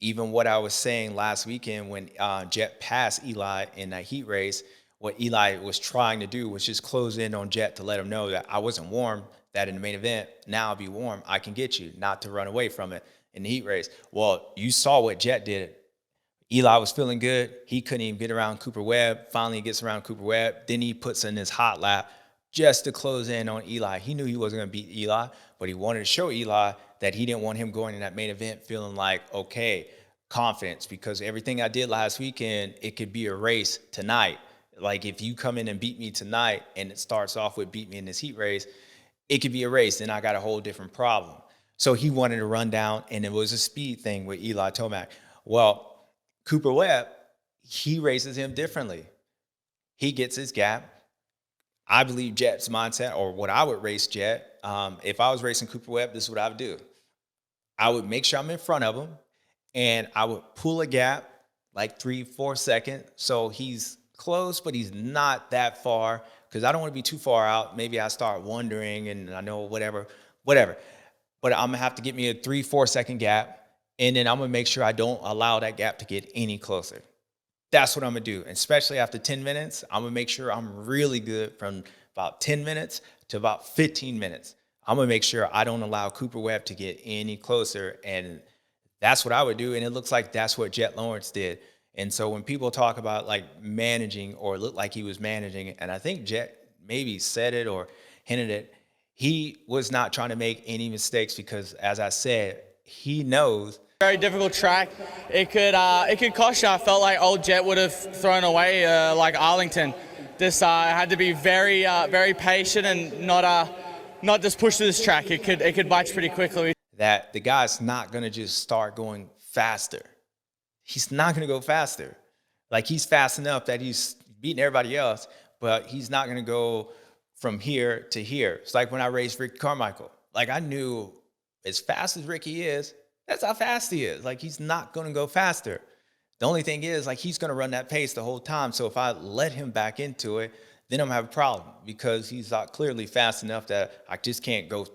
even what I was saying last weekend when Jett passed Eli in that heat race, what Eli was trying to do was just close in on Jett to let him know that I wasn't warm, that in the main event, now I'll be warm, I can get you, not to run away from it in the heat race. Well, you saw what Jett did. Eli was feeling good. He couldn't even get around Cooper Webb. Finally, he gets around Cooper Webb. Then he puts in his hot lap just to close in on Eli. He knew he wasn't going to beat Eli, but he wanted to show Eli that he didn't want him going in that main event feeling like, okay, confidence, because everything I did last weekend, it could be a race tonight. Like if you come in and beat me tonight and it starts off with beat me in this heat race, it could be a race. Then I got a whole different problem. So he wanted to run down, and it was a speed thing with Eli Tomac. Well, Cooper Webb, he races him differently. He gets his gap. I believe Jett's mindset, or what I would race Jett, if I was racing Cooper Webb, this is what I would do. I would make sure I'm in front of him, and I would pull a gap like 3-4 seconds. So he's close, but he's not that far, because I don't want to be too far out. Maybe I start wondering, and I know whatever. But I'm going to have to get me a 3-4 second gap, and then I'm going to make sure I don't allow that gap to get any closer. That's what I'm going to do. And especially after 10 minutes, I'm going to make sure I'm really good from about 10 minutes to about 15 minutes. I'm going to make sure I don't allow Cooper Webb to get any closer. And that's what I would do. And it looks like that's what Jett Lawrence did. And so when people talk about like managing or look like he was managing, and I think Jett maybe said it or hinted it, he was not trying to make any mistakes because, as I said, he knows. Very difficult track. It could cost you. I felt like old Jett would have thrown away like Arlington. Just had to be very patient and not just push through this track. It could bite you pretty quickly. That the guy's not gonna just start going faster. He's not gonna go faster. Like he's fast enough that he's beating everybody else, but he's not gonna go from here to here. It's like when I raced Ricky Carmichael. Like I knew as fast as Ricky is, that's how fast he is. Like he's not gonna go faster. The only thing is, like, he's gonna run that pace the whole time. So if I let him back into it, then I'm gonna have a problem because he's clearly fast enough that I just can't go.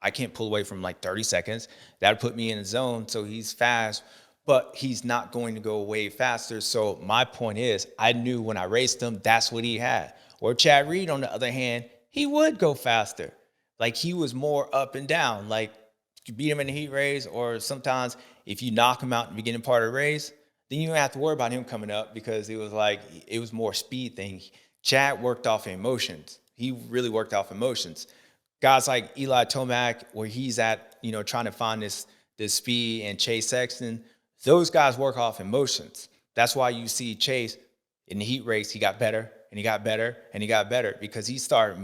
I can't pull away from like 30 seconds. That'd put me in a zone. So he's fast, but he's not going to go way faster. So my point is, I knew when I raced him, that's what he had. Or Chad Reed, on the other hand, he would go faster. Like he was more up and down. Like you beat him in the heat race, or sometimes if you knock him out in the beginning part of the race, then you don't have to worry about him coming up because it was more speed thing. Chad worked off emotions. He really worked off emotions. Guys like Eli Tomac, where he's at, trying to find this speed, and Chase Sexton, those guys work off emotions. That's why you see Chase in the heat race, he got better. and he got better, and he got better because he started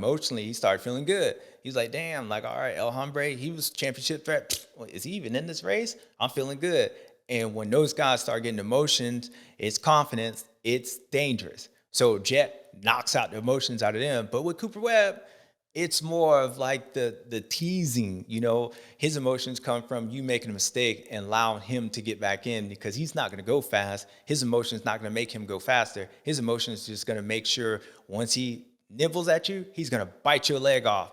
feeling good. He's like, damn, like, all right, El Hombre, he was championship threat. Is he even in this race? I'm feeling good. And when those guys start getting emotions, it's confidence, it's dangerous. So Jett knocks out the emotions out of them. But with Cooper Webb, it's more of like the teasing, you know. His emotions come from you making a mistake and allowing him to get back in because he's not going to go fast. His emotions not going to make him go faster. His emotions is just going to make sure once he nibbles at you, he's going to bite your leg off.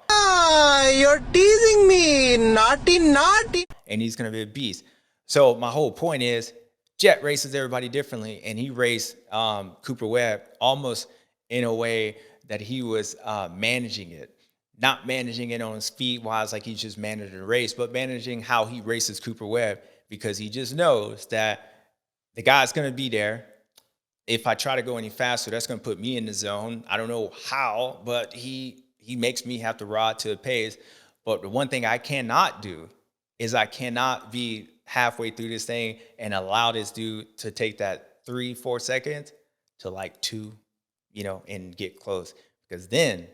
You're teasing me, naughty, naughty. And he's going to be a beast. So my whole point is Jett races everybody differently, and he raced Cooper Webb almost in a way that he was managing it. Not managing it on speed-wise like he's just managing the race, but managing how he races Cooper Webb because he just knows that the guy's going to be there. If I try to go any faster, that's going to put me in the zone. I don't know how, but he makes me have to ride to a pace. But the one thing I cannot do is I cannot be halfway through this thing and allow this dude to take that 3-4 seconds to like 2, you know, and get close. Because then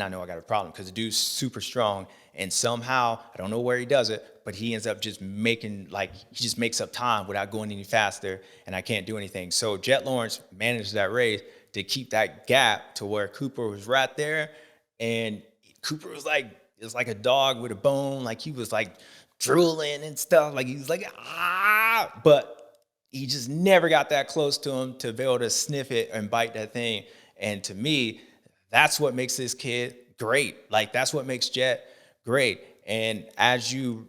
I know I got a problem because the dude's super strong. And somehow, I don't know where he does it, but he ends up just making, like, he just makes up time without going any faster, and I can't do anything. So Jett Lawrence managed that race to keep that gap to where Cooper was right there. And Cooper was like, it was like a dog with a bone. Like, he was like drooling and stuff. Like, he was like, ah, but he just never got that close to him to be able to sniff it and bite that thing. And to me, that's what makes this kid great. Like, that's what makes Jett great. And as you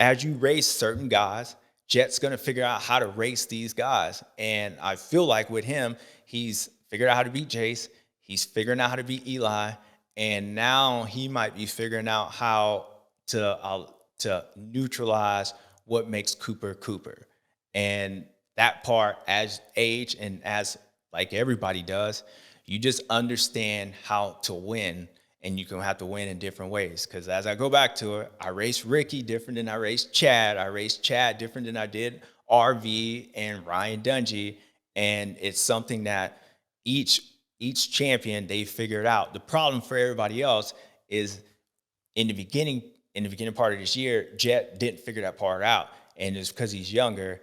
race certain guys, Jett's going to figure out how to race these guys. And I feel like with him, he's figured out how to beat Jace. He's figuring out how to beat Eli. And now he might be figuring out how to neutralize what makes Cooper Cooper. And that part, as age and as like everybody does, you just understand how to win, and you can have to win in different ways. Because as I go back to it, I raced Ricky different than I raced Chad. I raced Chad different than I did RV and Ryan Dungey. And it's something that each champion, they figured out. The problem for everybody else is in the beginning part of this year, Jett didn't figure that part out. And it's because he's younger.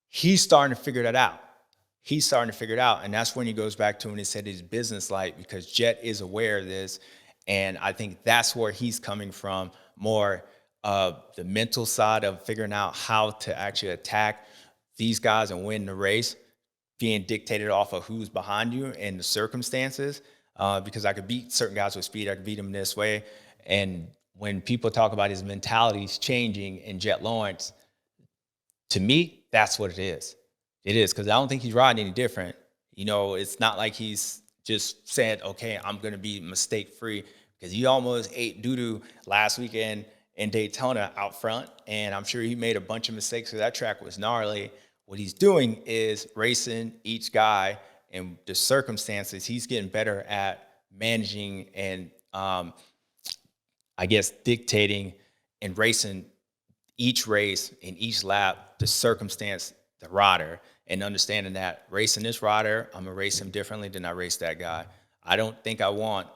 He's starting to figure that out. He's starting to figure it out. And that's when he goes back to when he said his business light, because Jett is aware of this. And I think that's where he's coming from, more of the mental side of figuring out how to actually attack these guys and win the race, being dictated off of who's behind you and the circumstances. Because I could beat certain guys with speed. I could beat them this way. And when people talk about his mentalities changing in Jett Lawrence, to me, that's what it is. It is, because I don't think he's riding any different. You know, it's not like he's just said, okay, I'm going to be mistake-free, because he almost ate doo-doo last weekend in Daytona out front, and I'm sure he made a bunch of mistakes because that track was gnarly. What he's doing is racing each guy and the circumstances. He's getting better at managing and, I guess, dictating and racing each race in each lap, the circumstance, the rider, and understanding that racing this rider, I'm going to race him differently than I race that guy. I don't think I want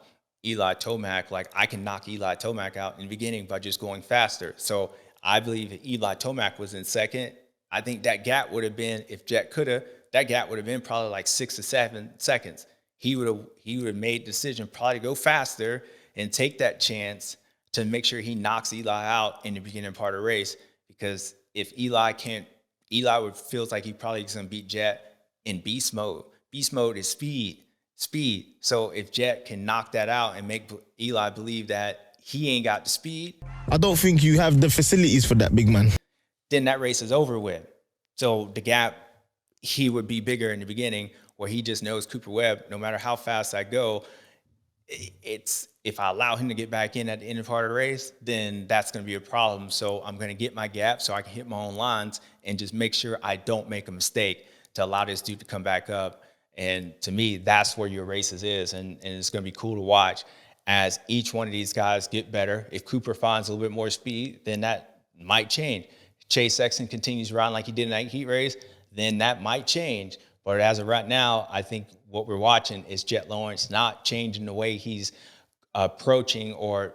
Eli Tomac. Like, I can knock Eli Tomac out in the beginning by just going faster. So I believe if Eli Tomac was in second, I think that gap would have been, if Jett could have, that gap would have been probably like 6 or 7 seconds. He would have made the decision probably to go faster and take that chance to make sure he knocks Eli out in the beginning part of the race. Because if Eli feels like he probably is going to beat Jett in beast mode. Beast mode is speed. So if Jett can knock that out and make Eli believe that he ain't got the speed, I don't think you have the facilities for that, big man. then that race is over with. So the gap, he would be bigger in the beginning, where he just knows Cooper Webb, no matter how fast I go, it's if I allow him to get back in at the end part of the race, then that's going to be a problem. So I'm going to get my gap so I can hit my own lines and just make sure I don't make a mistake to allow this dude to come back up. And to me, that's where your races is. And it's going to be cool to watch as each one of these guys get better. If Cooper finds a little bit more speed, then that might change. Chase Sexton continues to run like he did in that heat race, then that might change. But as of right now, I think what we're watching is Jett Lawrence not changing the way he's approaching or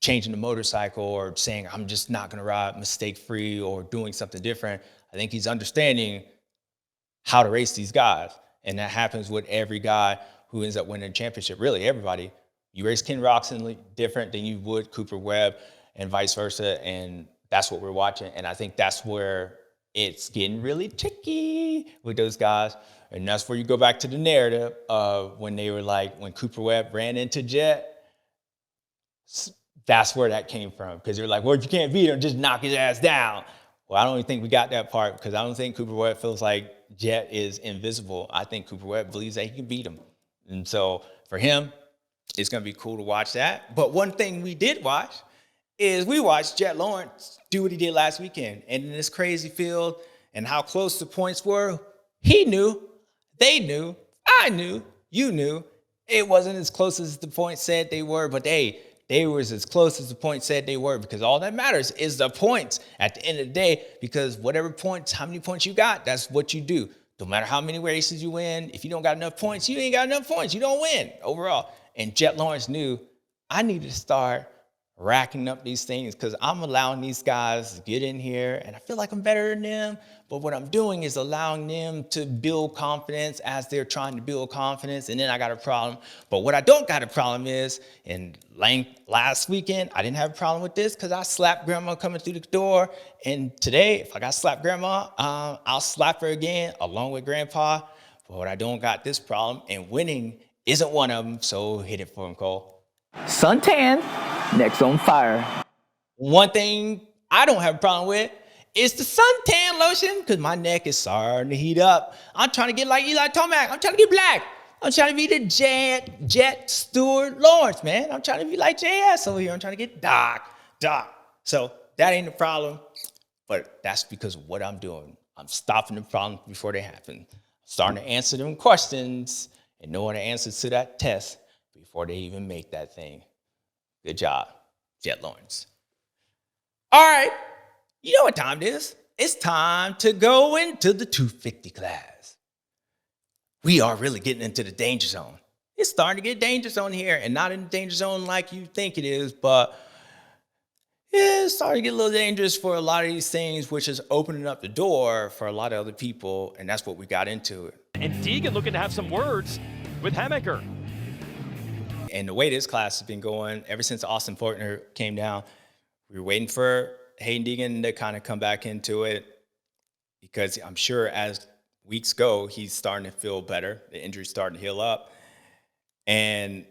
changing the motorcycle or saying, I'm just not going to ride mistake-free or doing something different. I think he's understanding how to race these guys. And that happens with every guy who ends up winning a championship. Really, everybody. You race Ken Roczen different than you would Cooper Webb and vice versa. And that's what we're watching. And I think that's where it's getting really tricky with those guys. And that's where you go back to the narrative of when they were like, when Cooper Webb ran into Jett, that's where that came from. Because they're like, well, if you can't beat him, just knock his ass down. Well, I don't even think we got that part because I don't think Cooper Webb feels like Jett is invisible. I think Cooper Webb believes that he can beat him. And so for him, it's going to be cool to watch that. But one thing we did watch is we watched Jett Lawrence do what he did last weekend. And in this crazy field and how close the points were, he knew, they knew, I knew, you knew. It wasn't as close as the points said they were, but they were as close as the points said they were, because all that matters is the points at the end of the day, because whatever points, how many points you got, that's what you do. No matter how many races you win, if you don't got enough points, you ain't got enough points. You don't win overall. And Jett Lawrence knew, I need to start racking up these things because I'm allowing these guys to get in here and I feel like I'm better than them. But what I'm doing is allowing them to build confidence as they're trying to build confidence. And then I got a problem. But what I don't got a problem is, and last weekend, I didn't have a problem with this because I slapped grandma coming through the door. And today, if I got slapped grandma, I'll slap her again along with grandpa. But I don't got this problem. And winning isn't one of them. So hit it for him, Cole. Suntan, next on fire. One thing I don't have a problem with is the suntan lotion, because my neck is starting to heat up. I'm trying to get like Eli Tomac. I'm trying to get black. I'm trying to be the Jett Stewart Lawrence, man. I'm trying to be like JS over here. I'm trying to get dark. So that ain't the problem, but that's because of what I'm doing. I'm stopping the problems before they happen. Starting to answer them questions and knowing the answers to that test before they even make that thing. Good job, Jett Lawrence. All right, you know what time it is. It's time to go into the 250 class. We are really getting into the danger zone. It's starting to get danger zone here, and not in the danger zone like you think it is, but it's starting to get a little dangerous for a lot of these things, which is opening up the door for a lot of other people, and that's what we got into it. And Deegan looking to have some words with Hammaker. And the way this class has been going, ever since Austin Fortner came down, we were waiting for Haiden Deegan to kind of come back into it, because I'm sure as weeks go, he's starting to feel better. The injury's starting to heal up. And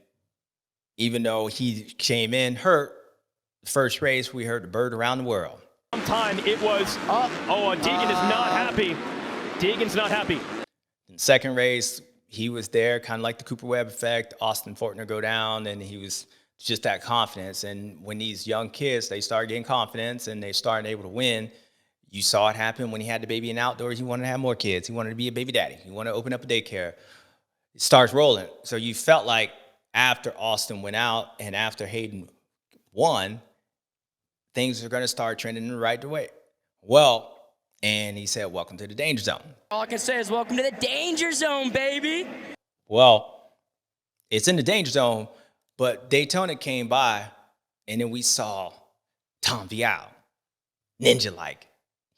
even though he came in hurt, the first race, we heard the bird around the world. Sometime it was up. Oh, Deegan is not happy. Deegan's not happy. In the second race, he was there, kind of like the Cooper Webb effect. Austin Fortner go down, and he was just that confidence. And when these young kids, they start getting confidence and they started able to win, you saw it happen when he had the baby in outdoors. He wanted to have more kids. He wanted to be a baby daddy. He wanted to open up a daycare. It starts rolling. So you felt like after Austin went out and after Haiden won, things are going to start trending in the right way. Well, and he said, welcome to the danger zone. All I can say is welcome to the danger zone, baby. Well, it's in the danger zone, but Daytona came by, and then we saw Tom Vialle, ninja-like.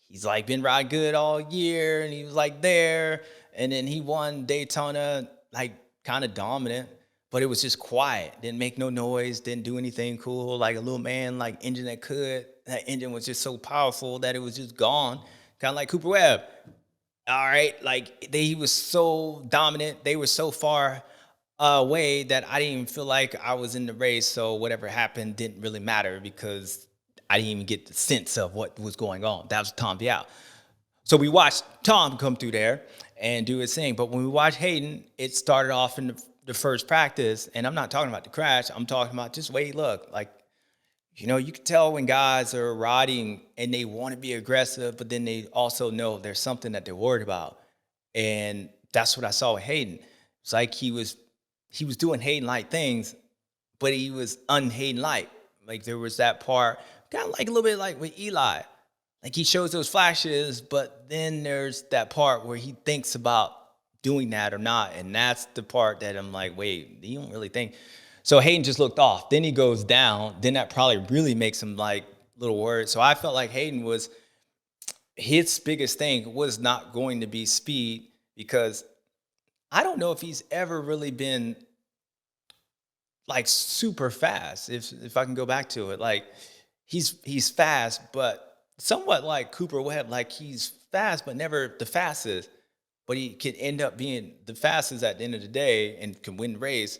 He's like been riding good all year, and he was like there, and then he won Daytona like kind of dominant, but it was just quiet. Didn't make no noise, didn't do anything cool, like a little man, like engine that could. That engine was just so powerful that it was just gone, kind of like Cooper Webb. All right, like he was so dominant. They were so far away that I didn't even feel like I was in the race. So whatever happened didn't really matter because I didn't even get the sense of what was going on. That was Tom Vialle. So we watched Tom come through there and do his thing. But when we watched Haiden, it started off in the first practice. And I'm not talking about the crash. I'm talking about just the way he looked. Like, you know, you can tell when guys are riding and they want to be aggressive, but then they also know there's something that they're worried about. And that's what I saw with Haiden. It's like he was doing Haiden-like things, but he was un-Haiden-like. Like there was that part, kind of like a little bit like with Eli. Like he shows those flashes, but then there's that part where he thinks about doing that or not. And that's the part that I'm like, wait, you don't really think. So Haiden just looked off. Then he goes down. Then that probably really makes him like little worried. So I felt like Haiden was, his biggest thing was not going to be speed, because I don't know if he's ever really been like super fast. If I can go back to it, like he's fast, but somewhat like Cooper Webb, like he's fast, but never the fastest. But he could end up being the fastest at the end of the day and can win the race.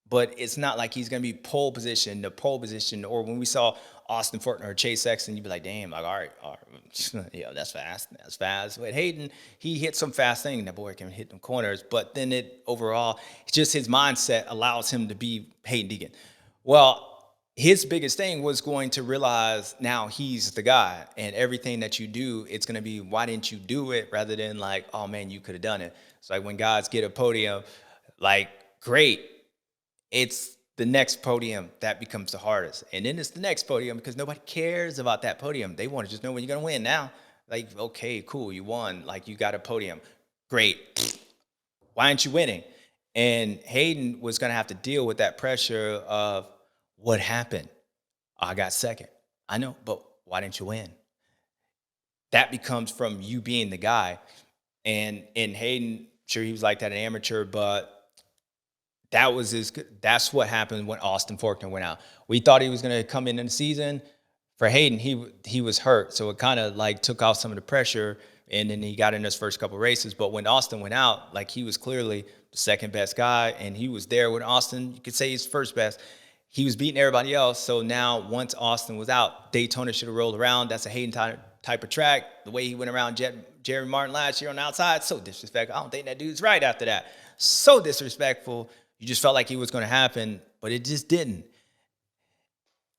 But it's not like he's going to be pole position, or when we saw Austin Fortner or Chase Sexton, you'd be like, damn, like, all right, yeah, that's fast. But Haiden, he hit some fast thing. That boy can hit them corners, but then overall, just his mindset allows him to be Haiden Deegan. Well, his biggest thing was going to realize now he's the guy, and everything that you do, it's going to be, why didn't you do it, rather than like, oh man, you could have done it. It's like when guys get a podium, like, great. It's the next podium that becomes the hardest. And then it's the next podium, because nobody cares about that podium. They want to just know when you're going to win now. Like, okay, cool, you won. Like, you got a podium. Great. Why aren't you winning? And Haiden was going to have to deal with that pressure of, what happened? I got second. I know, but why didn't you win? That becomes from you being the guy. And Haiden, sure, he was like that, an amateur, but that's what happened when Austin Forkner went out. We thought he was going to come in the season. For Haiden, he was hurt, so it kind of like took off some of the pressure, and then he got in his first couple races. But when Austin went out, like, he was clearly the second best guy, and he was there with Austin. You could say he's first best. He was beating everybody else. So now, once Austin was out, Daytona should have rolled around. That's a Haiden type of track. The way he went around Jerry Martin last year on the outside, so disrespectful. I don't think that dude's right after that. So disrespectful. You just felt like it was going to happen, but it just didn't.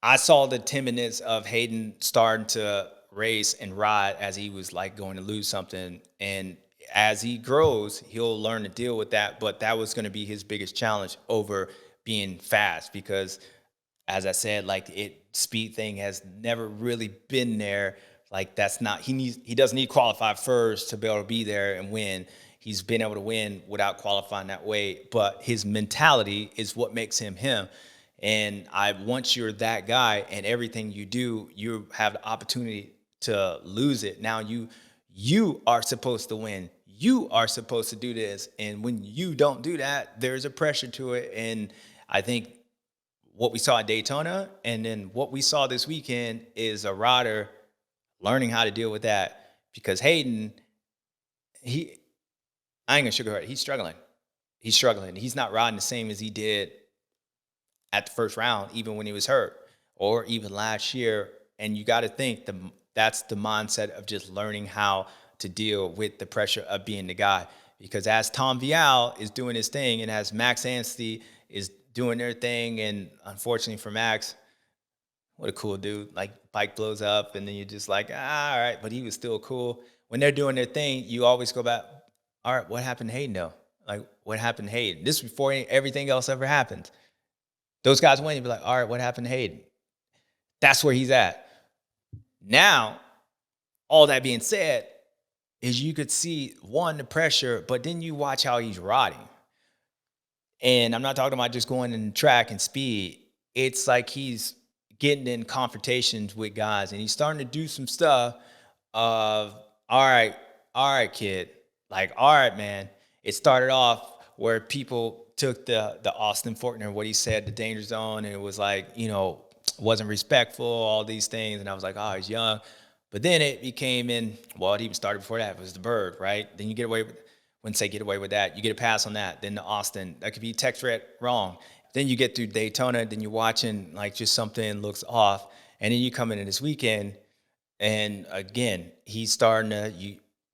I saw the timidness of Haiden starting to race and ride as he was like going to lose something. And as he grows, he'll learn to deal with that. But that was going to be his biggest challenge over being fast, because as I said, like, speed thing has never really been there. Like, that's not, he doesn't need to qualify first to be able to be there and win. He's been able to win without qualifying that way, but his mentality is what makes him him. And once you're that guy and everything you do, you have the opportunity to lose it. Now you are supposed to win. You are supposed to do this. And when you don't do that, there's a pressure to it. And I think what we saw at Daytona and then what we saw this weekend is a rider learning how to deal with that, because Haiden, I ain't gonna sugarcoat it. He's struggling. He's not riding the same as he did at the first round, even when he was hurt, or even last year. And you got to think that's the mindset of just learning how to deal with the pressure of being the guy. Because as Tom Vialle is doing his thing, and as Max Anstey is doing their thing, and unfortunately for Max, what a cool dude. Like, bike blows up, and then you're just like, all right, but he was still cool. When they're doing their thing, you always go back, all right, what happened to Haiden, though? Like, what happened to Haiden? This is before everything else ever happened. Those guys win, you'd be like, all right, what happened to Haiden? That's where he's at. Now, all that being said, is you could see, one, the pressure, but then you watch how he's riding. And I'm not talking about just going in track and speed. It's like he's getting in confrontations with guys, and he's starting to do some stuff of, all right, kid. Like, all right, man. It started off where people took the Austin Forkner, what he said, the danger zone, and it was like, wasn't respectful, all these things. And I was like, oh, he's young. But then it became it even started before that. It was the bird, right? Then you get away with, wouldn't say get away with that. You get a pass on that. Then the Austin, that could be text read wrong. Then you get through Daytona, then you're watching like just something looks off. And then you come into this weekend, and again, he's starting to,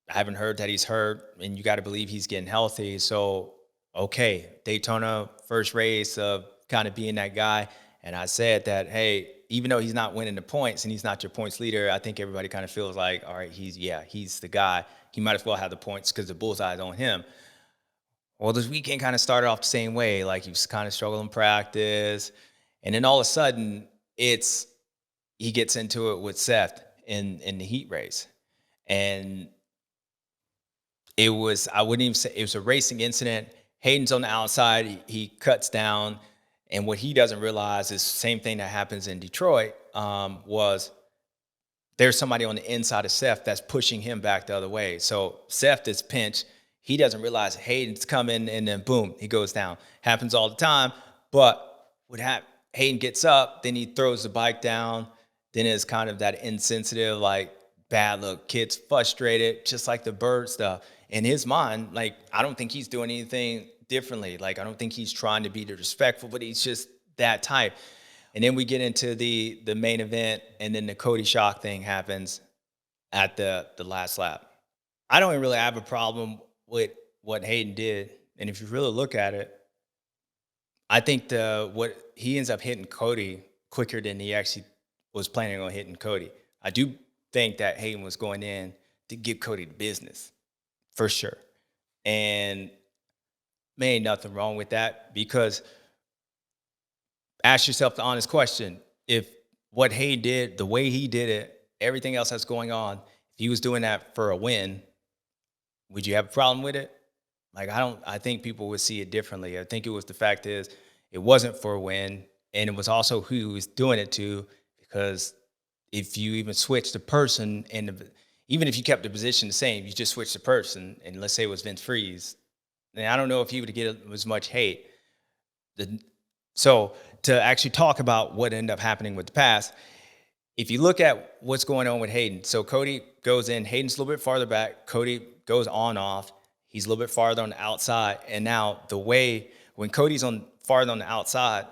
I haven't heard that he's hurt, and you got to believe he's getting healthy. So, okay, Daytona, first race of kind of being that guy. And I said that, hey, even though he's not winning the points and he's not your points leader, I think everybody kind of feels like, all right, he's the guy. He might as well have the points because the bullseye's on him. Well, this weekend kind of started off the same way. Like, he was kind of struggling in practice. And then all of a sudden, he gets into it with Seth in the heat race. And it was, I wouldn't even say, it was a racing incident. Hayden's on the outside. He cuts down. And what he doesn't realize is the same thing that happens in Detroit was there's somebody on the inside of Seth that's pushing him back the other way. So Seth is pinched. He doesn't realize Hayden's coming, and then boom, he goes down. Happens all the time. But what Hayden gets up, then he throws the bike down. Then it's kind of that insensitive, like, bad look. Kid's frustrated, just like the bird stuff. In his mind, like, I don't think he's doing anything differently. Like, I don't think he's trying to be disrespectful, but he's just that type. And then we get into the main event, and then the Cody Shock thing happens at the last lap. I don't really have a problem with what Hayden did. And if you really look at it, I think what he ends up hitting Cody quicker than he actually was planning on hitting Cody. I do think that Hayden was going in to give Cody the business, for sure. And there ain't nothing wrong with that, because ask yourself the honest question. If what Hayden did, the way he did it, everything else that's going on, if he was doing that for a win, would you have a problem with it? Like, I think people would see it differently. I think it was the fact is it wasn't for a win, and it was also who he was doing it to, because if you even switch the person, and even if you kept the position the same, you just switched the person, and let's say it was Vince Freeze, then I don't know if he would get as much hate. So to actually talk about what ended up happening with the pass, if you look at what's going on with Hayden, so Cody goes in, Hayden's a little bit farther back, Cody goes on off, he's a little bit farther on the outside, and now the way, when Cody's farther on the outside,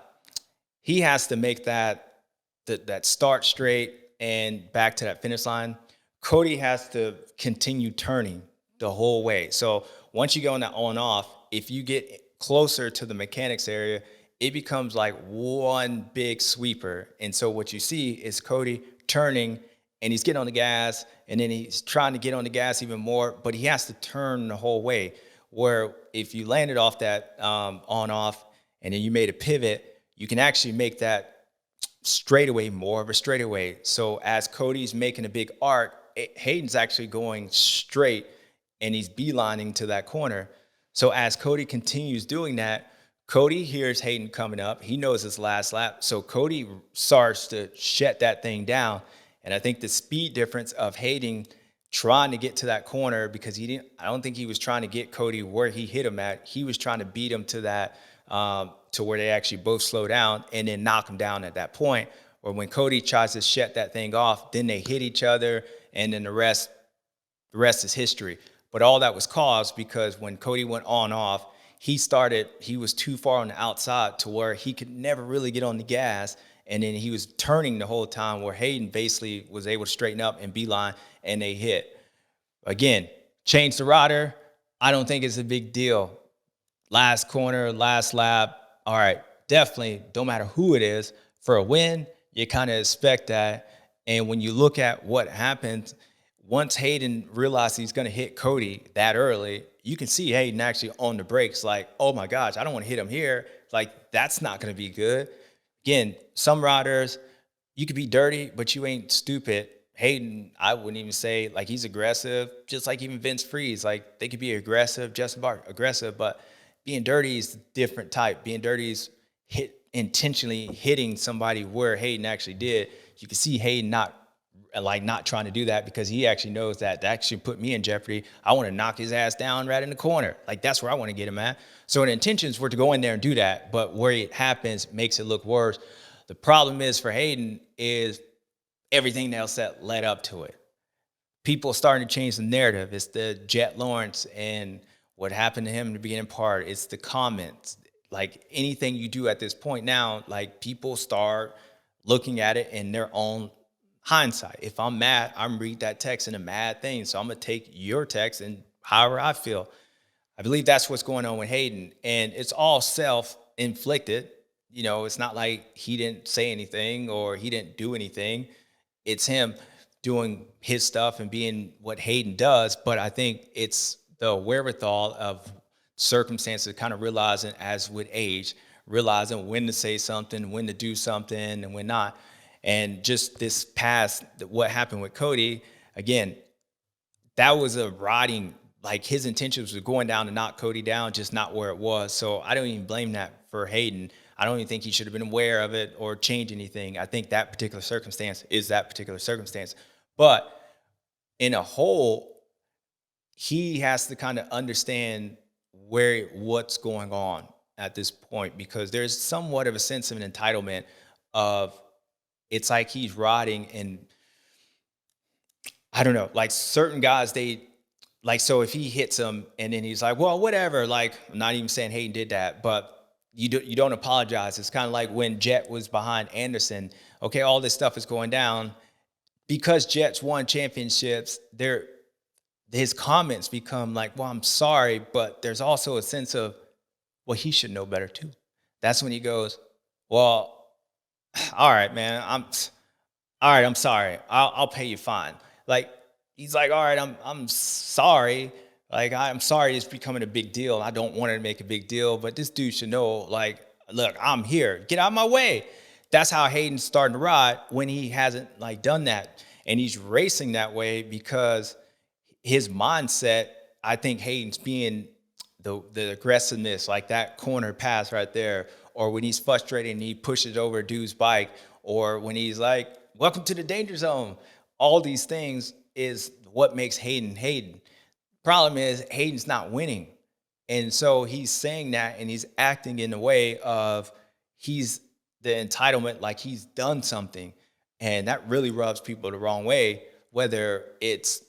he has to make that start straight and back to that finish line. Cody has to continue turning the whole way. So once you go on that on-off, if you get closer to the mechanics area, it becomes like one big sweeper. And so what you see is Cody turning, and he's getting on the gas, and then he's trying to get on the gas even more, but he has to turn the whole way. Where if you landed off that on-off, and then you made a pivot, you can actually make that straightaway more of a straightaway. So as Cody's making a big arc, Hayden's actually going straight, and he's beelining to that corner. So as Cody continues doing that, Cody hears Hayden coming up. He knows his last lap. So Cody starts to shut that thing down. And I think the speed difference of Hayden trying to get to that corner, because I don't think he was trying to get Cody where he hit him at. He was trying to beat him to that, to where they actually both slow down and then knock him down at that point. Or when Cody tries to shut that thing off, then they hit each other, and then the rest is history. But all that was caused because when Cody went on off, he was too far on the outside to where he could never really get on the gas. And then he was turning the whole time, where Hayden basically was able to straighten up and beeline, and they hit. Again, change the rider. I don't think it's a big deal. Last corner, last lap. All right, definitely, don't matter who it is, for a win, you kind of expect that. And when you look at what happened, once Hayden realized he's going to hit Cody that early, you can see Hayden actually on the brakes, like, oh my gosh, I don't want to hit him here. Like, that's not going to be good. Again, some riders, you could be dirty, but you ain't stupid. Hayden, I wouldn't even say, like, he's aggressive, just like even Vince Freeze. Like, they could be aggressive, just about aggressive, but being dirty is a different type. Being dirty is intentionally hitting somebody where Hayden actually did. You can see Hayden not trying to do that, because he actually knows that actually put me in jeopardy. I want to knock his ass down right in the corner. Like, that's where I want to get him at. So the intentions were to go in there and do that, but where it happens makes it look worse. The problem is for Hayden is everything else that led up to it. People starting to change the narrative. It's the Jett Lawrence and what happened to him in the beginning part. It's the comments. Like, anything you do at this point now, like, people start looking at it in their own hindsight. If I'm mad, I'm read that text in a mad thing. So I'm going to take your text and however I feel. I believe that's what's going on with Hayden. And it's all self-inflicted. You know, it's not like he didn't say anything or he didn't do anything. It's him doing his stuff and being what Hayden does. But I think it's the wherewithal of circumstances, kind of realizing, as with age, realizing when to say something, when to do something, and when not. And just this past, what happened with Cody, again, that was a riding like his intentions were going down to knock Cody down, just not where it was. So I don't even blame that for Haiden. I don't even think he should have been aware of it or changed anything. I think that particular circumstance is that particular circumstance. But in a whole, he has to kind of understand what's going on at this point, because there's somewhat of a sense of an entitlement of, it's like he's riding, and I don't know, like certain guys, so if he hits him and then he's like, well, whatever, like, I'm not even saying Haiden did that, but you don't apologize. It's kind of like when Jett was behind Anderson. Okay, all this stuff is going down. Because Jett's won championships, his comments become like, well, I'm sorry, but there's also a sense of, well, he should know better too. That's when he goes, well, all right, man, I'm sorry. I'll pay you fine. Like, he's like, all right, I'm sorry. Like, I'm sorry it's becoming a big deal. I don't want it to make a big deal, but this dude should know, like, look, I'm here. Get out of my way. That's how Hayden's starting to ride when he hasn't, like, done that. And he's racing that way because his mindset, I think Hayden's being the aggressiveness, like that corner pass right there, or when he's frustrated and he pushes over a dude's bike, or when he's like, welcome to the danger zone. All these things is what makes Haiden Haiden. Problem is, Hayden's not winning. And so he's saying that, and he's acting in a way of he's the entitlement, like he's done something. And that really rubs people the wrong way, whether it's,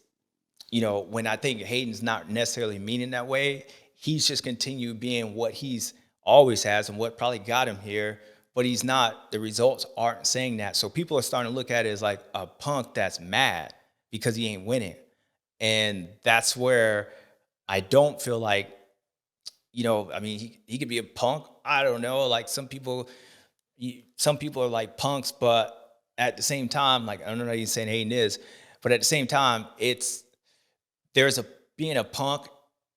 when I think Hayden's not necessarily meaning that way, he's just continue being what he's always has and what probably got him here, but he's not, the results aren't saying that. So people are starting to look at it as like a punk that's mad because he ain't winning. And that's where I don't feel like, I mean, he could be a punk. I don't know. Like some people are like punks, but at the same time, like, I don't know how you're saying Hayden is, but at the same time, there's being a punk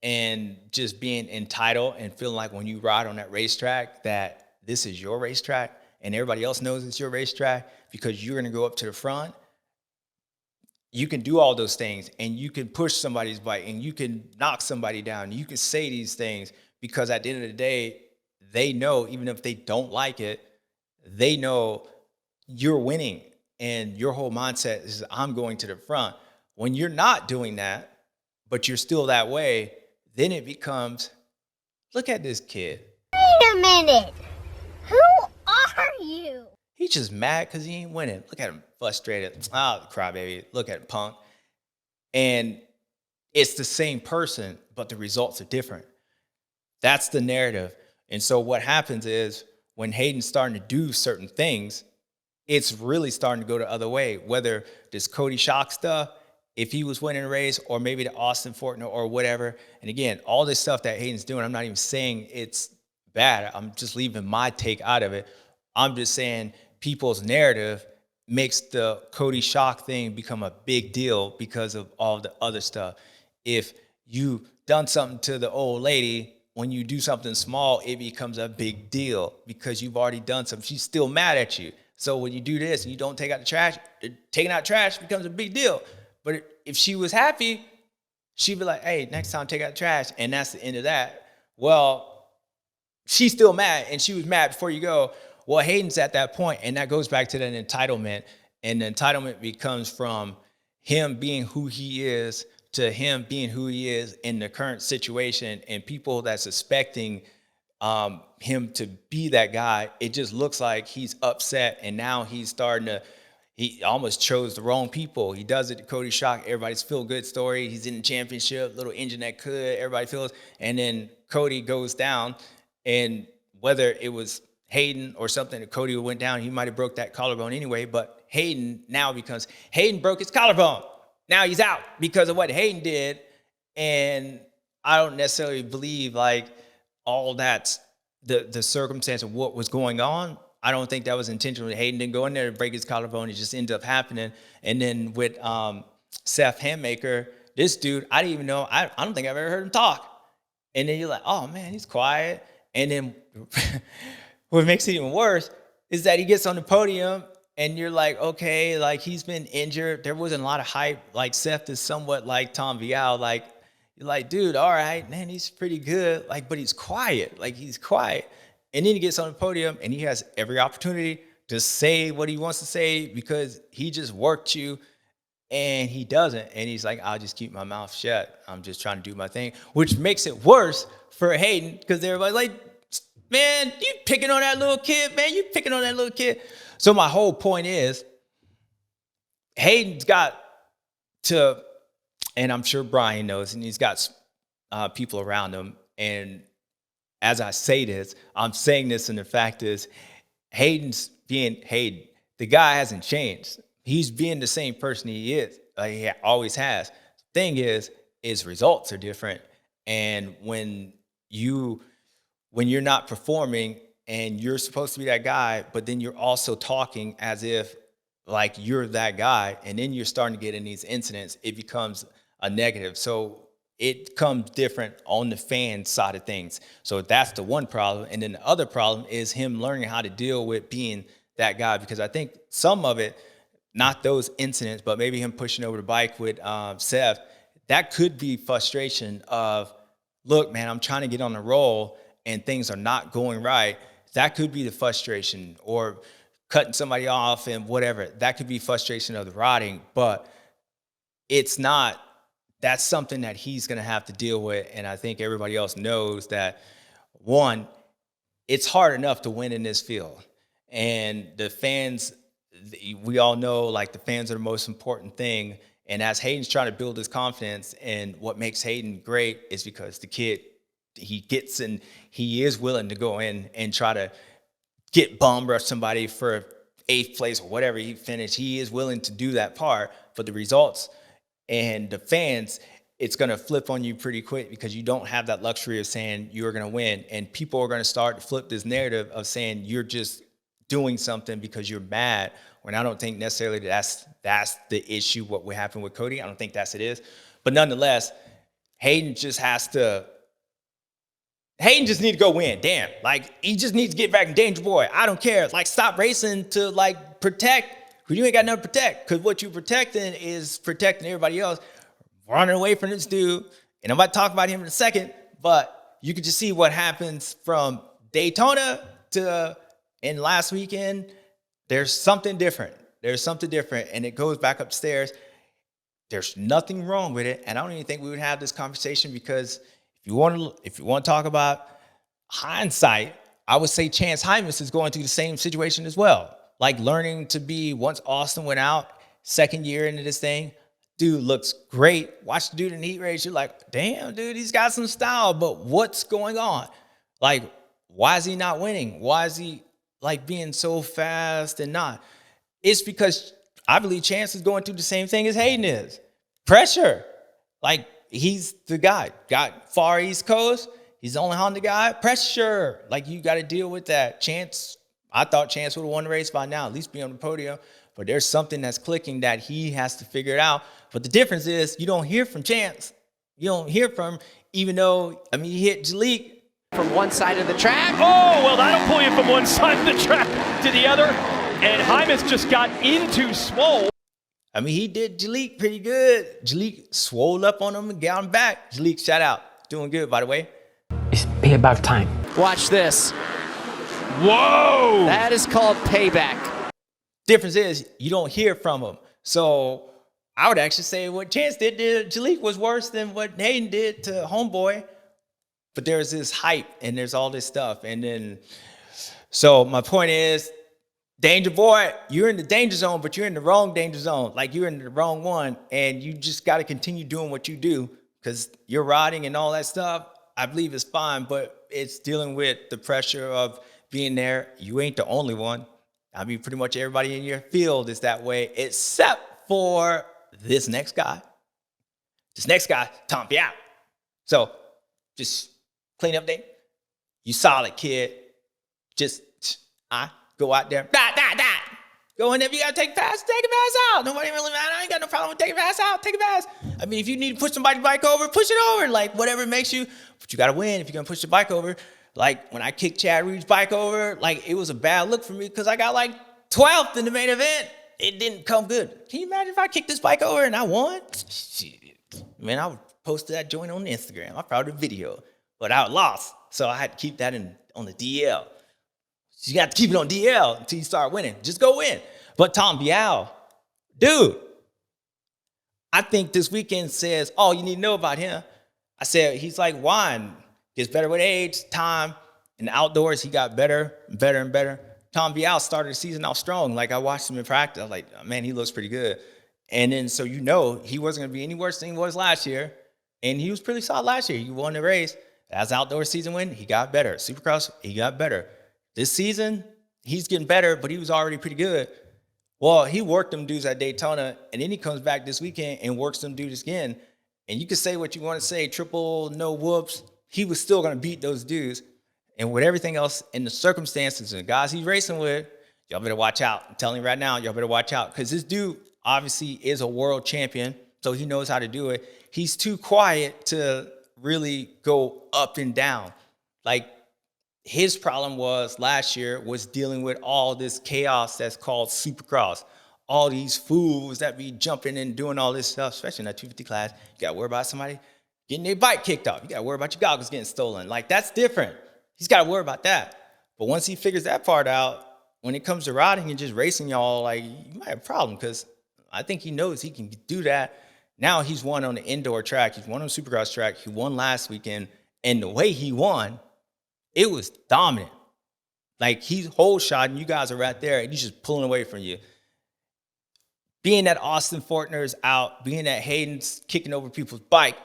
and just being entitled and feeling like when you ride on that racetrack that this is your racetrack and everybody else knows it's your racetrack because you're going to go up to the front. You can do all those things, and you can push somebody's bike, and you can knock somebody down. You can say these things because at the end of the day, they know, even if they don't like it, they know you're winning, and your whole mindset is, I'm going to the front. When you're not doing that, but you're still that way, then it becomes, look at this kid. Wait a minute. Who are you? He's just mad because he ain't winning. Look at him, frustrated. Oh, crybaby. Look at him, punk. And it's the same person, but the results are different. That's the narrative. And so what happens is when Hayden's starting to do certain things, it's really starting to go the other way. Whether this Cody Shock stuff, if he was winning a race, or maybe the Austin Fortner or whatever. And again, all this stuff that Hayden's doing, I'm not even saying it's bad. I'm just leaving my take out of it. I'm just saying people's narrative makes the Cody Shock thing become a big deal because of all the other stuff. If you done something to the old lady, when you do something small, it becomes a big deal because you've already done something. She's still mad at you. So when you do this and you don't take out the trash, taking out trash becomes a big deal. But if she was happy, she'd be like, hey, next time take out the trash. And that's the end of that. Well, she's still mad, and she was mad before you go. Well, Hayden's at that point, and that goes back to that entitlement. And the entitlement becomes from him being who he is to him being who he is in the current situation, and people that's suspecting him to be that guy. It just looks like he's upset, and now he's starting to, he almost chose the wrong people. He does it to Cody Shock, everybody's feel-good story. He's in the championship, little engine that could, everybody feels, and then Cody goes down, and whether it was Haiden or something that Cody went down, he might have broke that collarbone anyway, but Haiden now becomes, Haiden broke his collarbone. Now he's out because of what Haiden did, and I don't necessarily believe like all that's the circumstance of what was going on. I don't think that was intentional. Haiden didn't go in there to break his collarbone. It just ended up happening. And then with Seth Hammaker, this dude, I didn't even know, I don't think I've ever heard him talk. And then you're like, oh man, he's quiet. And then what makes it even worse is that he gets on the podium and you're like, okay, like he's been injured. There wasn't a lot of hype. Like Seth is somewhat like Tom Vialle. Like You're like, dude, all right, man, he's pretty good. Like, but he's quiet. Like, he's quiet. And then he gets on the podium and he has every opportunity to say what he wants to say because he just worked you and he doesn't. And he's like, I'll just keep my mouth shut. I'm just trying to do my thing, which makes it worse for Haiden because everybody's like, man, you picking on that little kid, man. You picking on that little kid. So my whole point is Hayden's got to, and I'm sure Brian knows, and he's got people around him. And as I say this, I'm saying this, and the fact is Hayden's being Haiden. The guy hasn't changed. He's being the same person he is. Like he always has. Thing is his results are different. And when you're not performing and you're supposed to be that guy, but then you're also talking as if like you're that guy, and then you're starting to get in these incidents, it becomes a negative. So it comes different on the fan side of things. So that's the one problem. And then the other problem is him learning how to deal with being that guy, because I think some of it, not those incidents, but maybe him pushing over the bike with Seth, that could be frustration of, look, man, I'm trying to get on the roll and things are not going right. That could be the frustration, or cutting somebody off and whatever. That could be frustration of the riding, but it's not. That's something that he's going to have to deal with. And I think everybody else knows that, one, it's hard enough to win in this field. And the fans, we all know, like, the fans are the most important thing. And as Hayden's trying to build his confidence, and what makes Haiden great is because the kid, he gets in, he is willing to go in and try to get bum rush somebody for 8th place or whatever he finished. He is willing to do that part, but the results and the fans, it's going to flip on you pretty quick because you don't have that luxury of saying you're going to win. And people are going to start to flip this narrative of saying you're just doing something because you're mad, when I don't think necessarily that's the issue, what would happen with Cody. I don't think that's it is. But nonetheless, Haiden just needs to go win. Damn. Like, he just needs to get back in Danger Boy. I don't care. Like, stop racing to, like, protect. Because you ain't got nothing to protect. Because what you're protecting is protecting everybody else. Running away from this dude. And I'm about to talk about him in a second. But you can just see what happens from Daytona to in last weekend. There's something different. There's something different. And it goes back upstairs. There's nothing wrong with it. And I don't even think we would have this conversation, because if you want to talk about hindsight, I would say Chance Hymas is going through the same situation as well. Like, learning to be, once Austin went out, second year into this thing, dude looks great. Watch the dude in the heat race. You're like, damn, dude, he's got some style, but what's going on? Like, why is he not winning? Why is he, like, being so fast and not? It's because I believe Chance is going through the same thing as Haiden is. Pressure. Like, he's the guy. Got far East Coast. He's the only Honda guy. Pressure. Like, you got to deal with that. Chance, I thought Chance would have won the race by now, at least be on the podium. But there's something that's clicking that he has to figure it out. But the difference is you don't hear from Chance. You don't hear from him, even though, I mean, he hit Jalik from one side of the track. Oh, well, that'll pull you from one side of the track to the other. And Hymas just got into Swole. I mean, he did Jalik pretty good. Jalik swole up on him and got him back. Jalik, shout out. Doing good, by the way. It's payback time. Watch this. Whoa! That is called payback. Difference is you don't hear from him. So I would actually say what Chance did to Jalik was worse than what Haiden did to Homeboy. But there's this hype and there's all this stuff. And then, so my point is, Danger Boy, you're in the danger zone, but you're in the wrong danger zone. Like, you're in the wrong one, and you just got to continue doing what you do, because you're riding and all that stuff, I believe is fine, but it's dealing with the pressure of being there. You ain't the only one. I mean, pretty much everybody in your field is that way, except for this next guy. This next guy, Tom Vialle. So, just clean up day. You solid, kid. Just, go out there. Go in there. If you got to take a pass, take a pass out. Nobody really matter. I ain't got no problem with taking a pass out. Take a pass. I mean, if you need to push somebody's bike over, push it over. Like, whatever it makes you. But you got to win if you're going to push the bike over. Like, when I kicked Chad Reed's bike over, like, it was a bad look for me because I got, like, 12th in the main event. It didn't come good. Can you imagine if I kicked this bike over and I won? Shit. Man, I would posted that joint on Instagram. I found a video, but I lost. So I had to keep that on the DL. So you got to keep it on DL until you start winning. Just go win. But Tom Vialle, dude, I think this weekend says all you need to know about him. I said he's like wine. Gets better with age, time. In the outdoors, he got better and better and better. Tom Vialle started the season off strong. Like, I watched him in practice. I was like, man, he looks pretty good. And then, so he wasn't going to be any worse than he was last year. And he was pretty solid last year. He won the race. As outdoor season went, he got better. Supercross, he got better. This season, he's getting better, but he was already pretty good. Well, he worked them dudes at Daytona, and then he comes back this weekend and works them dudes again. And you can say what you want to say, triple, no whoops. He was still going to beat those dudes. And with everything else in the circumstances and the guys he's racing with, y'all better watch out. I'm telling you right now, y'all better watch out. Because this dude obviously is a world champion, so he knows how to do it. He's too quiet to really go up and down. Like, his problem was last year was dealing with all this chaos that's called Supercross. All these fools that be jumping and doing all this stuff, especially in that 250 class. You got to worry about somebody getting their bike kicked off. You got to worry about your goggles getting stolen. Like, that's different. He's got to worry about that. But once he figures that part out, when it comes to riding and just racing y'all, like, you might have a problem because I think he knows he can do that. Now he's won on the indoor track. He's won on the Supercross track. He won last weekend. And the way he won, it was dominant. Like, he's whole shot and you guys are right there and he's just pulling away from you. Being that Austin Fortner's out, being that Hayden's kicking over people's bike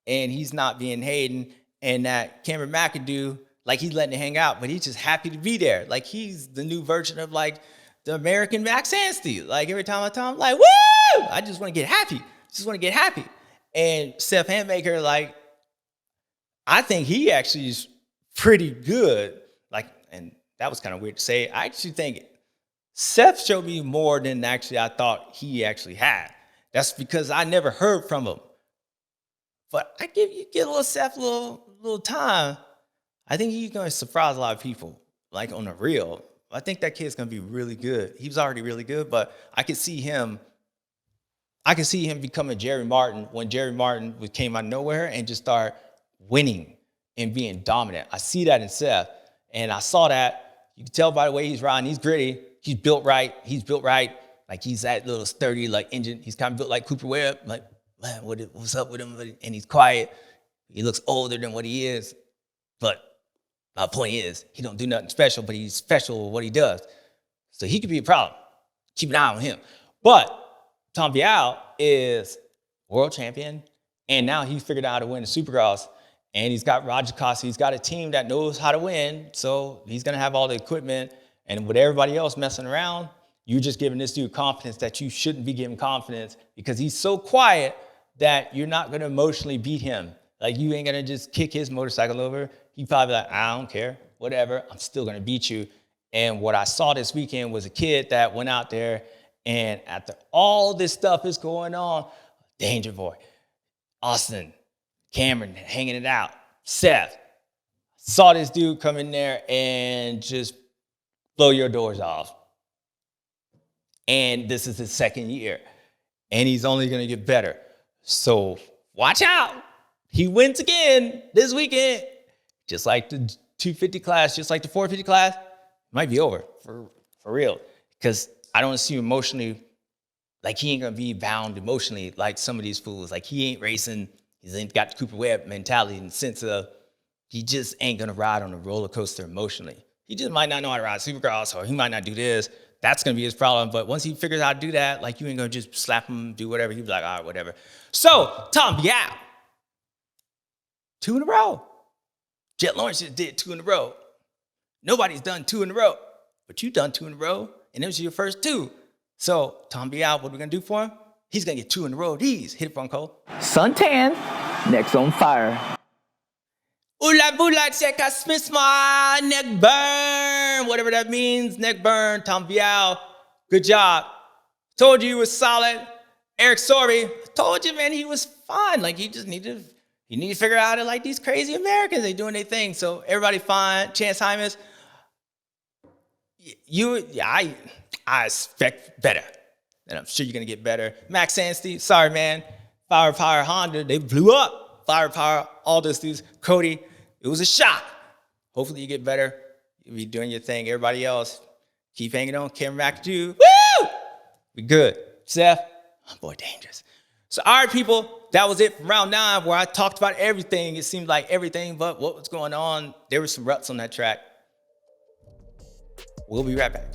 and he's not being Haiden, and that Cameron McAdoo, like, he's letting it hang out, but he's just happy to be there. Like, he's the new version of, like, the American Max Anstey. Like, every time I tell him, like, woo! I just want to get happy. Just want to get happy. And Seth Hammaker, like, I think he actually is pretty good. Like, and that was kind of weird to say. I actually think Seth showed me more than actually I thought he actually had. That's because I never heard from him. But I give a little Seth a little time. I think he's going to surprise a lot of people, like, on the real. I think that kid's going to be really good. He was already really good, but I could see him becoming Jerry Martin when Jerry Martin came out of nowhere and just start winning and being dominant. I see that in Seth, and I saw that. You can tell by the way he's riding. He's gritty. He's built right. Like, he's that little sturdy, like, engine. He's kind of built like Cooper Webb. Like, man, what's up with him? And he's quiet. He looks older than what he is. But my point is, he don't do nothing special, but he's special with what he does. So he could be a problem. Keep an eye on him. But Tom Vialle is world champion, and now he figured out how to win the Supercross, and he's got Roger Costa. He's got a team that knows how to win, so he's going to have all the equipment. And with everybody else messing around, you're just giving this dude confidence that you shouldn't be giving confidence because he's so quiet that you're not going to emotionally beat him. Like, you ain't going to just kick his motorcycle over. He probably like, I don't care, whatever. I'm still going to beat you. And what I saw this weekend was a kid that went out there, and after all this stuff is going on, Danger Boy, Austin, Cameron hanging it out, Seth, saw this dude come in there and just blow your doors off. And this is his second year, and he's only going to get better. So watch out. He wins again this weekend. Just like the 250 class, just like the 450 class, might be over for real. Because I don't see him emotionally, like, he ain't going to be bound emotionally like some of these fools. Like, he ain't racing. He ain't got the Cooper Webb mentality in the sense of he just ain't going to ride on a roller coaster emotionally. He just might not know how to ride Supercross, or he might not do this. That's going to be his problem. But once he figures out how to do that, like, you ain't going to just slap him, do whatever. He'll be like, all right, whatever. So, Tom Vialle, 2 in a row. Jett Lawrence just did 2 in a row. Nobody's done 2 in a row, but you done 2 in a row, and it was your first 2. So, Tom Vialle, what are we going to do for him? He's going to get 2 in a row of these. Hit it, Cole. Suntan, next on fire. Ula bula check a Smith my neck burn. Whatever that means, neck burn. Tom Vialle, good job. Told you he was solid. Eric Sorby, told you, man, he was fine. Like, he just needed to figure out how to, like, these crazy Americans. They doing their thing. So everybody fine. Chance Hymas, I expect better. And I'm sure you're going to get better. Max Anstey, sorry, man. Power Honda, they blew up. Firepower, all those dudes. Cody, it was a shock. Hopefully you get better. You'll be doing your thing. Everybody else, keep hanging on. Camera back to you. Woo! We good. Seth, oh boy, dangerous. So, all right, people, that was it from round 9 where I talked about everything. It seemed like everything but what was going on. There were some ruts on that track. We'll be right back.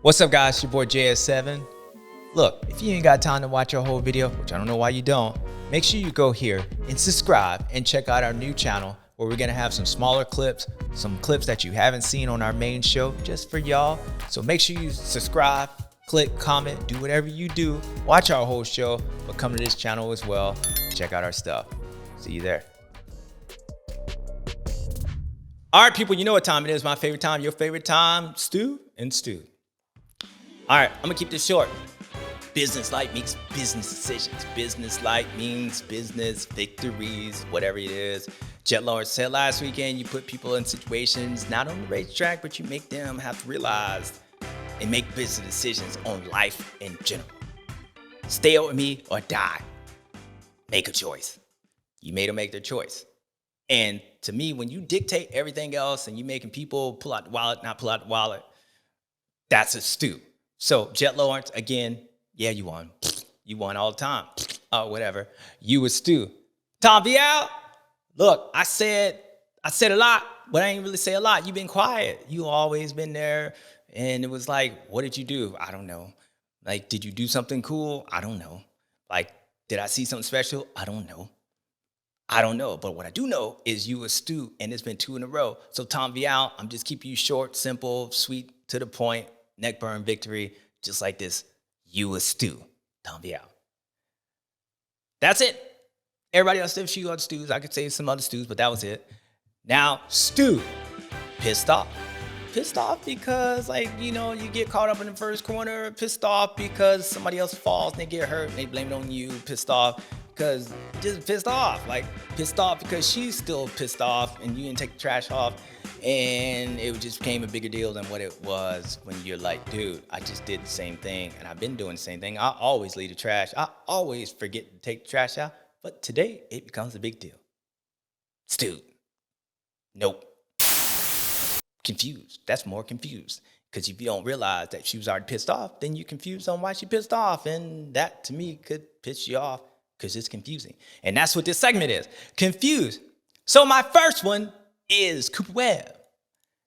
What's up, guys? It's your boy JS7. Look, if you ain't got time to watch your whole video, which I don't know why you don't, make sure you go here and subscribe and check out our new channel where we're gonna have some smaller clips, some clips that you haven't seen on our main show just for y'all. So make sure you subscribe, click, comment, do whatever you do. Watch our whole show, but come to this channel as well. Check out our stuff. See you there. All right, people, you know what time it is. My favorite time, your favorite time, Stu and Stu. All right, I'm gonna keep this short. Business-like means business decisions. Business-like means business victories, whatever it is. Jett Lawrence said last weekend, you put people in situations, not on the racetrack, but you make them have to realize and make business decisions on life in general. Stay with me or die. Make a choice. You made them make their choice. And to me, when you dictate everything else and you making people pull out the wallet, not pull out the wallet, that's a Stu. So Jett Lawrence, again, yeah, you won. You won all the time. Oh, whatever. You was Stu. Tom Vialle, look, I said a lot, but I ain't really say a lot. You've been quiet. You always been there. And it was like, what did you do? I don't know. Like, did you do something cool? I don't know. Like, did I see something special? I don't know. I don't know. But what I do know is you was Stu, and it's been 2 in a row. So Tom Vialle, I'm just keeping you short, simple, sweet, to the point. Neck burn victory, just like this. You a Stu, Tom Vialle. That's it. Everybody else said a few other Stus. I could say some other Stus, but that was it. Now, Stu, pissed off. Pissed off because, like, you know, you get caught up in the first corner. Pissed off because somebody else falls and they get hurt and they blame it on you. Pissed off because just pissed off. Like, pissed off because she's still pissed off and you didn't take the trash off. And it just became a bigger deal than what it was when you're like, dude, I just did the same thing and I've been doing the same thing. I always leave the trash. I always forget to take the trash out. But today it becomes a big deal. Stu, nope. Confused. That's more confused. Because if you don't realize that she was already pissed off, then you're confused on why she pissed off. And that, to me, could piss you off because it's confusing. And that's what this segment is. Confused. So my first one is Cooper Webb.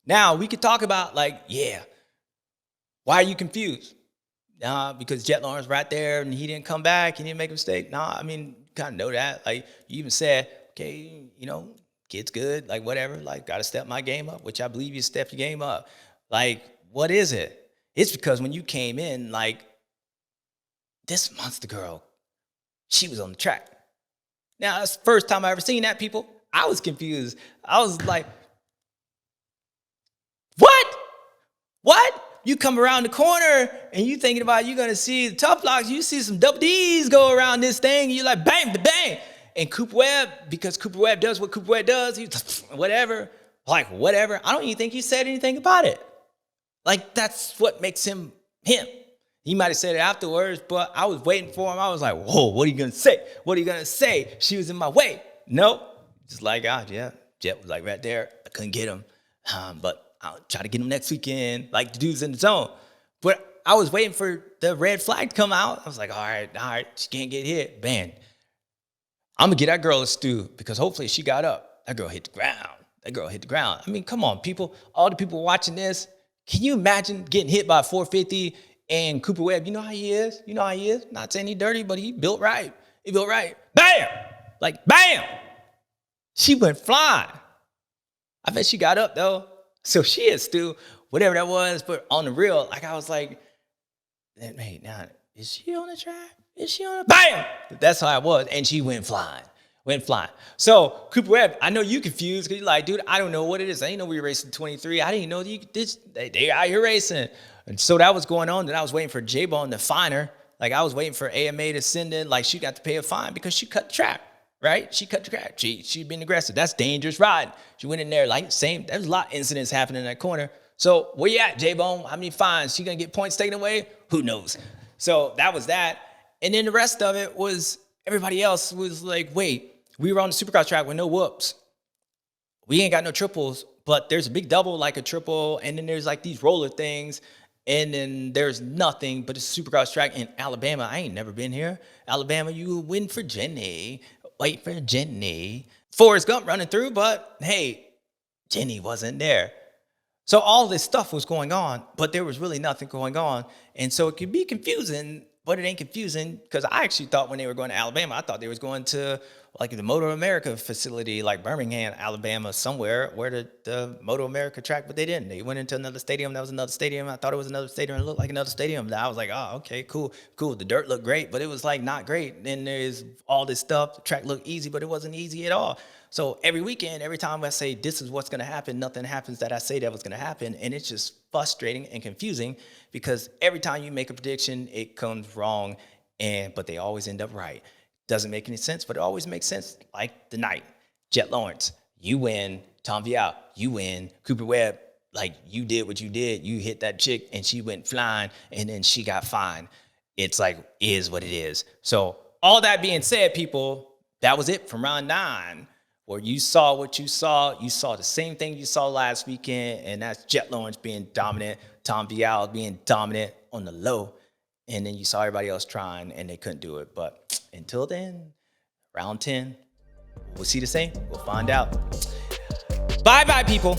Now, we could talk about, like, yeah, why are you confused? Because Jett Lawrence right there and he didn't come back, he didn't make a mistake. I mean, you kind of know that. Like, you even said, okay, you know, kid's good, like, whatever, like, got to step my game up, which I believe you stepped your game up. Like, what is it? It's because when you came in, like, this monster girl, she was on the track. Now, that's the first time I ever seen that, people. I was confused. I was like, what? What? You come around the corner and you thinking about you're going to see the tough blocks. You see some double D's go around this thing. And you're like, bang, bang. And Cooper Webb, because Cooper Webb does what Cooper Webb does, he's whatever. Like, whatever. I don't even think he said anything about it. Like, that's what makes him him. He might have said it afterwards, but I was waiting for him. I was like, whoa, what are you going to say? What are you going to say? She was in my way. Nope. Just like, yeah, Jett was like right there. I couldn't get him. But I'll try to get him next weekend. Like, the dude's in the zone. But I was waiting for the red flag to come out. I was like, all right, she can't get hit. Man, I'm going to get that girl a Stu because hopefully she got up. That girl hit the ground. I mean, come on, people. All the people watching this, can you imagine getting hit by a 450 And Cooper Webb, you know how he is. You know how he is. Not saying he dirty, but he built right. He built right. Bam! Like, bam! She went flying. I bet she got up, though. So she is still, whatever that was, but on the real, like, I was like, hey, now, is she on the track? Is she on the, bam! That's how I was. And she went flying. So, Cooper Webb, I know you confused because you're like, dude, I don't know what it is. I didn't know we were racing 23. I didn't know they out here racing. And so that was going on. Then I was waiting for J-Bone to fine her. Like, I was waiting for AMA to send in, like, she got to pay a fine because she cut the track, right? She cut the track. She'd been aggressive. That's dangerous riding. She went in there, like, same. There's a lot of incidents happening in that corner. So, where you at, J-Bone? How many fines? She going to get points taken away? Who knows? So, that was that. And then the rest of it was, everybody else was like, wait, we were on the Supercross track with no whoops. We ain't got no triples, but there's a big double, like a triple, and then there's like these roller things, and then there's nothing but a Supercross track in Alabama. I ain't never been here. Alabama, you win for Jenny. Wait for Jenny. Forrest Gump running through, but hey, Jenny wasn't there. So all this stuff was going on, but there was really nothing going on. And so it could be confusing, but it ain't confusing because I actually thought when they were going to Alabama, I thought they was going to like the Moto America facility, like Birmingham, Alabama, somewhere where the Moto America track, but they didn't. They went into another stadium. That was another stadium. I thought it was another stadium. It looked like another stadium. I was like, oh, okay, cool. The dirt looked great, but it was like not great. Then there's all this stuff. The track looked easy, but it wasn't easy at all. So every weekend, every time I say this is what's going to happen, nothing happens that I say that was going to happen. And it's just frustrating and confusing because every time you make a prediction, it comes wrong, but they always end up right. Doesn't make any sense, but it always makes sense. Like the night, Jett Lawrence, you win. Tom Vialle, you win. Cooper Webb, like you did what you did. You hit that chick and she went flying and then she got fined. It's like, is what it is. So all that being said, people, that was it from round 9. Where you saw what you saw the same thing you saw last weekend, and that's Jett Lawrence being dominant, Tom Vialle being dominant on the low, and then you saw everybody else trying, and they couldn't do it. But until then, round 10, we'll see the same. We'll find out. Bye-bye, people.